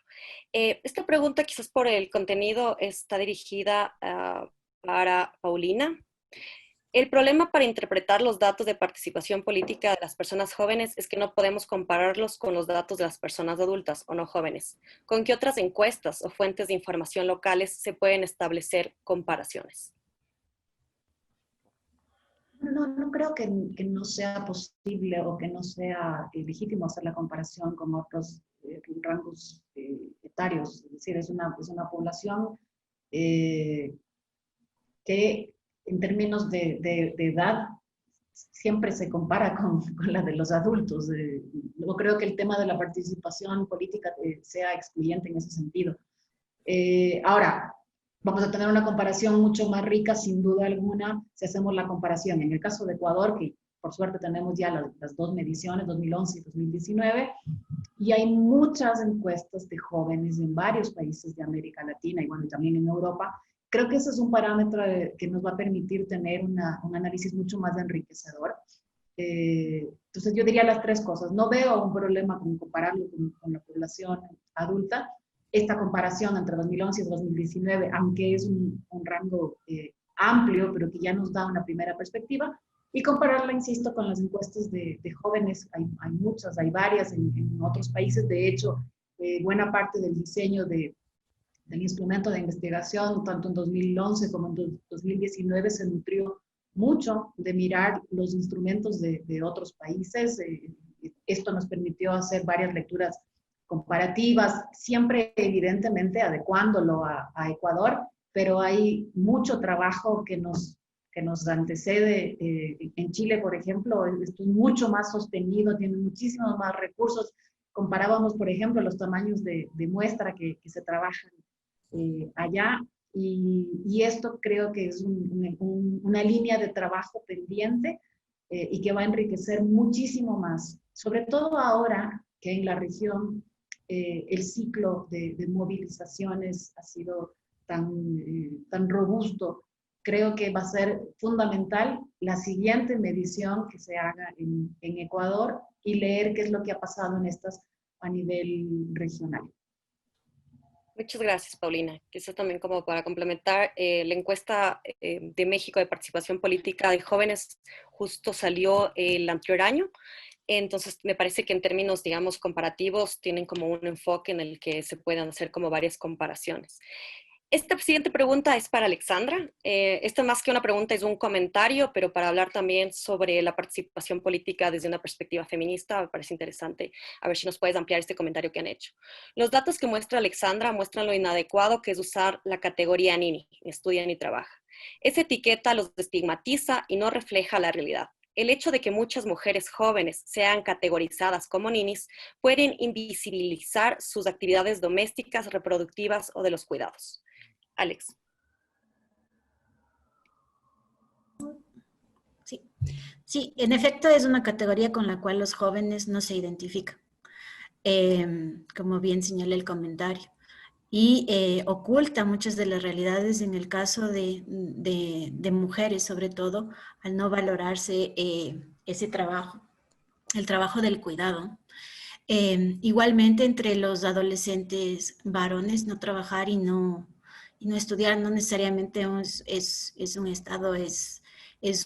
Esta pregunta, quizás por el contenido, está dirigida para Paulina. El problema para interpretar los datos de participación política de las personas jóvenes es que no podemos compararlos con los datos de las personas adultas o no jóvenes. ¿Con qué otras encuestas o fuentes de información locales se pueden establecer comparaciones? No creo que no sea posible o que no sea legítimo hacer la comparación con otros rangos etarios. Es decir, es una población que en términos de edad siempre se compara con la de los adultos. No creo que el tema de la participación política sea excluyente en ese sentido. Ahora, vamos a tener una comparación mucho más rica, sin duda alguna, si hacemos la comparación. En el caso de Ecuador, que por suerte tenemos ya las dos mediciones, 2011 y 2019, y hay muchas encuestas de jóvenes en varios países de América Latina y bueno, también en Europa. Creo que ese es un parámetro que nos va a permitir tener un análisis mucho más enriquecedor. Entonces yo diría las tres cosas. No veo un problema con compararlo con la población adulta. Esta comparación entre 2011 y 2019, aunque es un rango amplio, pero que ya nos da una primera perspectiva, y compararla, insisto, con las encuestas de jóvenes. Hay muchas, hay varias en otros países. De hecho, buena parte del diseño de del instrumento de investigación, tanto en 2011 como en 2019, se nutrió mucho de mirar los instrumentos de otros países. Esto nos permitió hacer varias lecturas comparativas, siempre evidentemente adecuándolo a Ecuador, pero hay mucho trabajo que nos antecede. En Chile, por ejemplo, esto es mucho más sostenido, tiene muchísimos más recursos. Comparábamos, por ejemplo, los tamaños de muestra que se trabajan allá, y esto creo que es una línea de trabajo pendiente y que va a enriquecer muchísimo más, sobre todo ahora que en la región el ciclo de movilizaciones ha sido tan robusto. Creo que va a ser fundamental la siguiente medición que se haga en Ecuador y leer qué es lo que ha pasado en estas a nivel regional. Muchas gracias, Paulina. Quizás también como para complementar, la encuesta de México de participación política de jóvenes justo salió el anterior año. Entonces, me parece que en términos, digamos, comparativos, tienen como un enfoque en el que se puedan hacer como varias comparaciones. Esta siguiente pregunta es para Alexandra. Esta más que una pregunta es un comentario, pero para hablar también sobre la participación política desde una perspectiva feminista, me parece interesante. A ver si nos puedes ampliar este comentario que han hecho. Los datos que muestra Alexandra muestran lo inadecuado que es usar la categoría Nini, ni estudia ni trabaja. Esa etiqueta los estigmatiza y no refleja la realidad. El hecho de que muchas mujeres jóvenes sean categorizadas como ninis pueden invisibilizar sus actividades domésticas, reproductivas o de los cuidados. Alex. Sí, en efecto es una categoría con la cual los jóvenes no se identifican, como bien señala el comentario, y oculta muchas de las realidades en el caso de mujeres, sobre todo, al no valorarse ese trabajo, el trabajo del cuidado. Igualmente entre los adolescentes varones, no trabajar y no estudiar no necesariamente es un estado, es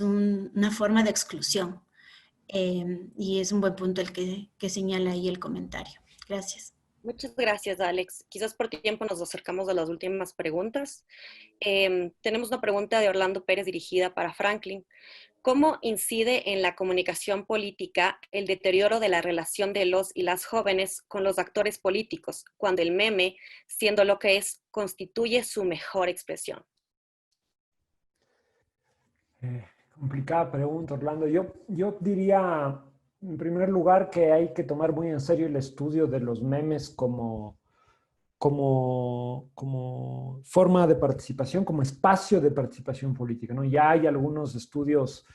una forma de exclusión. Y es un buen punto el que señala ahí el comentario. Gracias. Muchas gracias, Alex. Quizás por tiempo nos acercamos a las últimas preguntas. Tenemos una pregunta de Orlando Pérez dirigida para Franklin. ¿Cómo incide en la comunicación política el deterioro de la relación de los y las jóvenes con los actores políticos, cuando el meme, siendo lo que es, constituye su mejor expresión? Complicada pregunta, Orlando. Yo diría, en primer lugar, que hay que tomar muy en serio el estudio de los memes como forma de participación, como espacio de participación política, ¿no? Ya hay algunos estudios,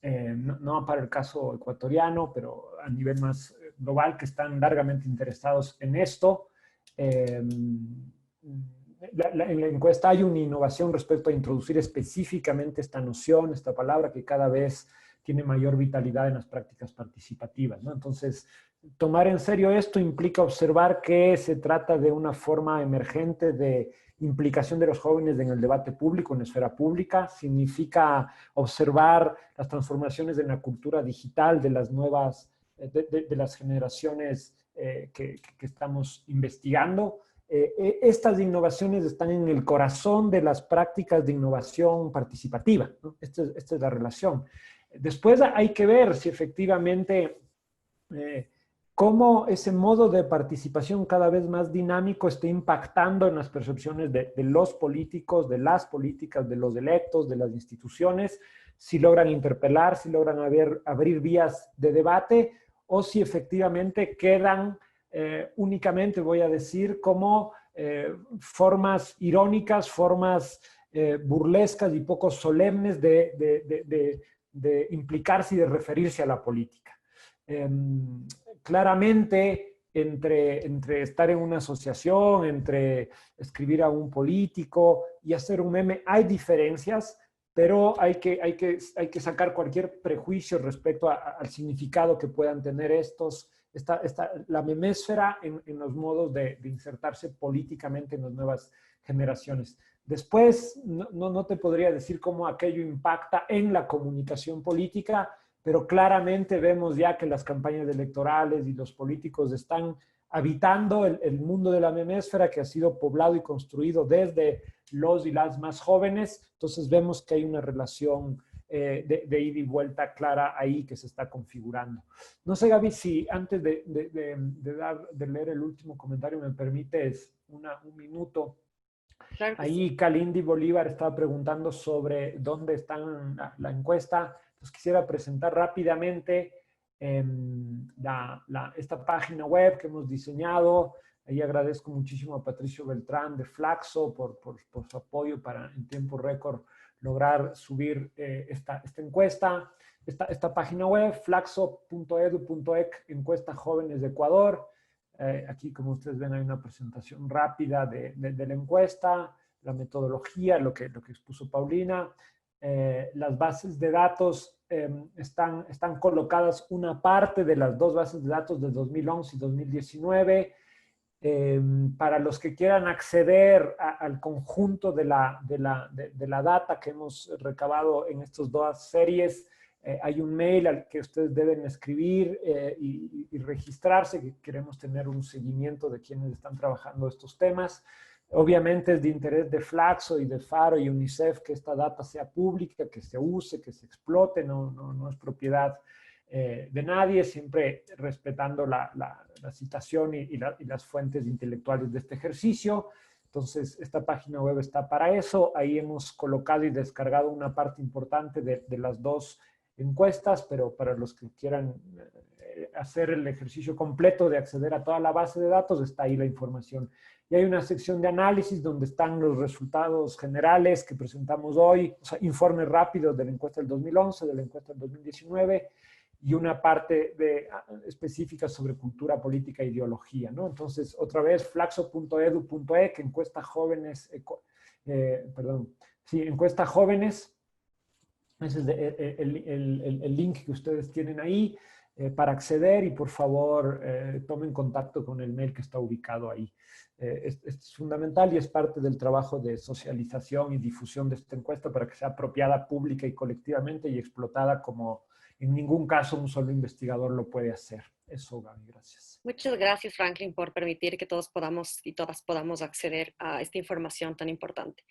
no para el caso ecuatoriano, pero a nivel más global, que están largamente interesados en esto. En la encuesta hay una innovación respecto a introducir específicamente esta noción, esta palabra, que cada vez tiene mayor vitalidad en las prácticas participativas, ¿no? Entonces, tomar en serio esto implica observar que se trata de una forma emergente de implicación de los jóvenes en el debate público, en la esfera pública. Significa observar las transformaciones en la cultura digital de las nuevas, de las generaciones que estamos investigando. Estas innovaciones están en el corazón de las prácticas de innovación participativa, ¿no? Esta es la relación. Después hay que ver si efectivamente cómo ese modo de participación cada vez más dinámico está impactando en las percepciones de los políticos, de las políticas, de los electos, de las instituciones, si logran interpelar, si logran abrir vías de debate, o si efectivamente quedan únicamente, voy a decir, como formas irónicas, formas burlescas y poco solemnes de implicarse y de referirse a la política. Claramente, entre estar en una asociación, entre escribir a un político y hacer un meme, hay diferencias, pero hay que sacar cualquier prejuicio respecto al significado que puedan tener la memésfera en los modos de insertarse políticamente en las nuevas generaciones. Después, no te podría decir cómo aquello impacta en la comunicación política, pero claramente vemos ya que las campañas electorales y los políticos están habitando el mundo de la memésfera que ha sido poblado y construido desde los y las más jóvenes. Entonces vemos que hay una relación de ida y vuelta clara ahí que se está configurando. No sé, Gaby, si antes de leer el último comentario me permites un minuto. Claro que ahí sí. Kalindi Bolívar estaba preguntando sobre dónde está la encuesta. Pues quisiera presentar rápidamente esta página web que hemos diseñado. Ahí agradezco muchísimo a Patricio Beltrán de Flaxo por su apoyo para en tiempo récord lograr subir esta encuesta. Esta página web, flaxo.edu.ec, encuesta jóvenes de Ecuador. Aquí, como ustedes ven, hay una presentación rápida de la encuesta, la metodología, lo que expuso Paulina. Las bases de datos están colocadas, una parte de las dos bases de datos de 2011 y 2019. Para los que quieran acceder al conjunto de la data que hemos recabado en estas dos series, hay un mail al que ustedes deben escribir y registrarse, que queremos tener un seguimiento de quienes están trabajando estos temas. Obviamente es de interés de Flaxo y de FARO y UNICEF que esta data sea pública, que se use, que se explote, no es propiedad de nadie, siempre respetando la citación y las fuentes intelectuales de este ejercicio. Entonces, esta página web está para eso. Ahí hemos colocado y descargado una parte importante de las dos encuestas, pero para los que quieran hacer el ejercicio completo de acceder a toda la base de datos, está ahí la información. Y hay una sección de análisis donde están los resultados generales que presentamos hoy, o sea, informes rápidos de la encuesta del 2011, de la encuesta del 2019, y una parte específica sobre cultura, política e ideología, ¿no? Entonces, otra vez, flaxo.edu.ec, encuesta jóvenes, encuesta jóvenes. Ese es el link que ustedes tienen ahí para acceder y por favor tomen contacto con el mail que está ubicado ahí. Es fundamental y es parte del trabajo de socialización y difusión de esta encuesta para que sea apropiada pública y colectivamente y explotada como en ningún caso un solo investigador lo puede hacer. Eso, Gaby, gracias. Muchas gracias, Franklin, por permitir que todos podamos y todas podamos acceder a esta información tan importante.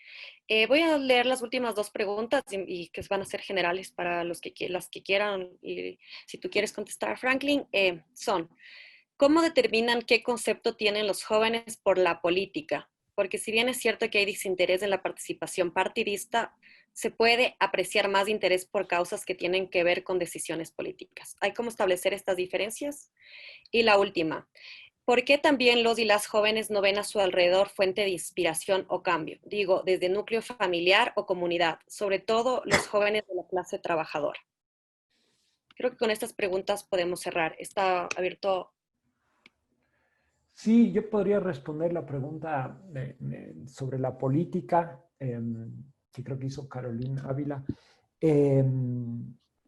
Voy a leer las últimas dos preguntas y que van a ser generales para las que quieran. Y si tú quieres contestar, Franklin, son: ¿cómo determinan qué concepto tienen los jóvenes por la política? Porque si bien es cierto que hay desinterés en la participación partidista, se puede apreciar más interés por causas que tienen que ver con decisiones políticas. ¿Hay cómo establecer estas diferencias? Y la última, ¿por qué también los y las jóvenes no ven a su alrededor fuente de inspiración o cambio? Digo, desde núcleo familiar o comunidad, sobre todo los jóvenes de la clase trabajadora. Creo que con estas preguntas podemos cerrar. Está abierto. Sí, yo podría responder la pregunta sobre la política, que creo que hizo Carolina Ávila.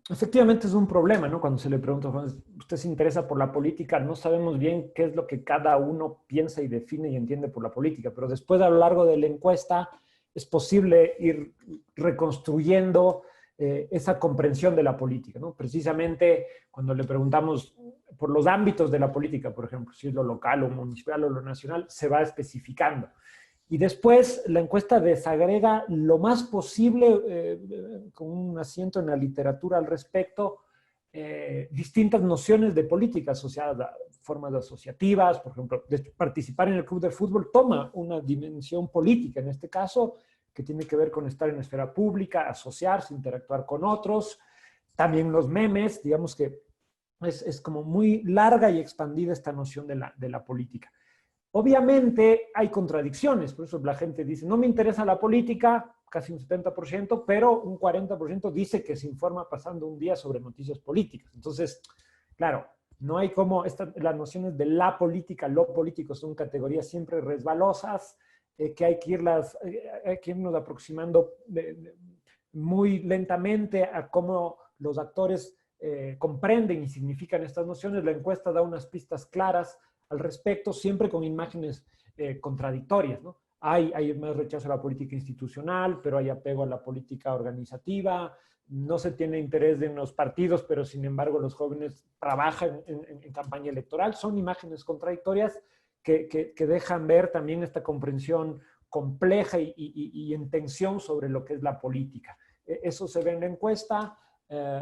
Efectivamente es un problema, ¿no? Cuando se le pregunta, ¿usted se interesa por la política? No sabemos bien qué es lo que cada uno piensa y define y entiende por la política, pero después a lo largo de la encuesta es posible ir reconstruyendo esa comprensión de la política, ¿no? Precisamente cuando le preguntamos por los ámbitos de la política, por ejemplo, si es lo local o municipal o lo nacional, se va especificando. Y después la encuesta desagrega lo más posible, con un asiento en la literatura al respecto, distintas nociones de política asociadas a formas asociativas. Por ejemplo, participar en el club de fútbol toma una dimensión política, en este caso, que tiene que ver con estar en la esfera pública, asociarse, interactuar con otros. También los memes, digamos que es como muy larga y expandida esta noción de la política. Obviamente hay contradicciones, por eso la gente dice, no me interesa la política, casi un 70%, pero un 40% dice que se informa pasando un día sobre noticias políticas. Entonces, claro, no hay como, las nociones de la política, lo político son categorías siempre resbalosas, que hay que irnos aproximando muy lentamente a cómo los actores comprenden y significan estas nociones. La encuesta da unas pistas claras al respecto, siempre con imágenes contradictorias, ¿no? Hay más rechazo a la política institucional, pero hay apego a la política organizativa. no se tiene interés en los partidos, pero sin embargo los jóvenes trabajan en campaña electoral. Son imágenes contradictorias que dejan ver también esta comprensión compleja y en tensión sobre lo que es la política. Eso se ve en la encuesta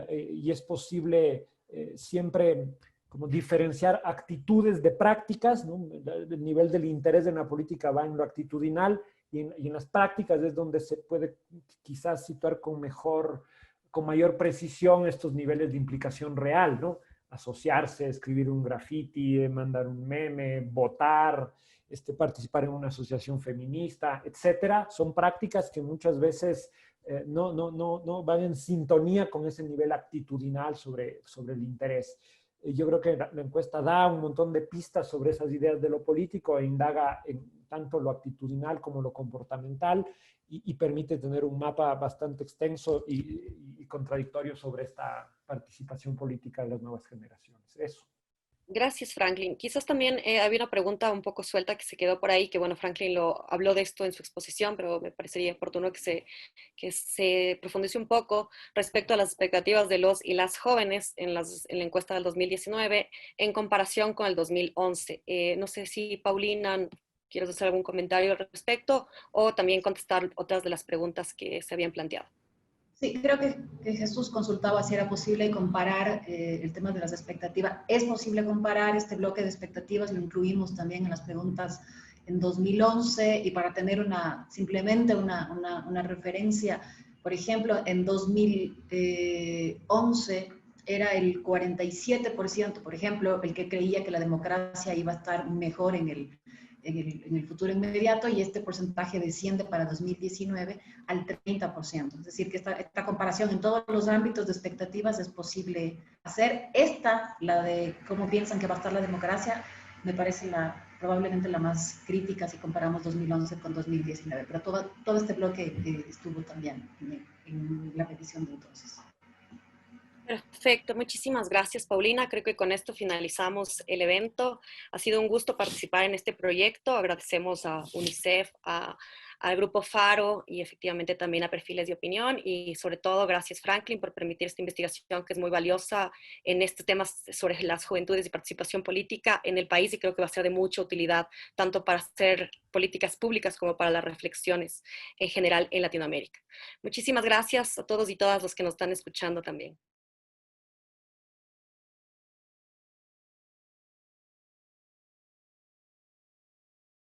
y es posible siempre como diferenciar actitudes de prácticas, ¿no? El nivel del interés en la política va en lo actitudinal y en las prácticas es donde se puede quizás situar con mayor precisión estos niveles de implicación real, ¿no? Asociarse, escribir un graffiti, mandar un meme, votar, participar en una asociación feminista, etcétera. Son prácticas que muchas veces no van en sintonía con ese nivel actitudinal sobre el interés. Yo creo que la encuesta da un montón de pistas sobre esas ideas de lo político e indaga en tanto lo actitudinal como lo comportamental y permite tener un mapa bastante extenso y contradictorio sobre esta participación política de las nuevas generaciones. Eso. Gracias, Franklin. Quizás también había una pregunta un poco suelta que se quedó por ahí, que bueno, Franklin habló de esto en su exposición, pero me parecería oportuno que se profundice un poco respecto a las expectativas de los y las jóvenes en la encuesta del 2019 en comparación con el 2011. No sé si, Paulina, ¿quieres hacer algún comentario al respecto o también contestar otras de las preguntas que se habían planteado? Sí, creo que Jesús consultaba si era posible comparar el tema de las expectativas. Es posible comparar este bloque de expectativas, lo incluimos también en las preguntas en 2011 y para tener simplemente una referencia, por ejemplo, en 2011 era el 47%, por ejemplo, el que creía que la democracia iba a estar mejor en el futuro inmediato y este porcentaje desciende para 2019 al 30%. Es decir, que esta comparación en todos los ámbitos de expectativas es posible hacer. La de cómo piensan que va a estar la democracia, me parece probablemente la más crítica si comparamos 2011 con 2019, pero todo este bloque estuvo también en la medición de entonces. Perfecto, muchísimas gracias, Paulina. Creo que con esto finalizamos el evento. Ha sido un gusto participar en este proyecto. Agradecemos a UNICEF, al Grupo Faro y efectivamente también a Perfiles de Opinión y sobre todo gracias, Franklin, por permitir esta investigación que es muy valiosa en estos temas sobre las juventudes y participación política en el país y creo que va a ser de mucha utilidad tanto para hacer políticas públicas como para las reflexiones en general en Latinoamérica. Muchísimas gracias a todos y todas los que nos están escuchando también.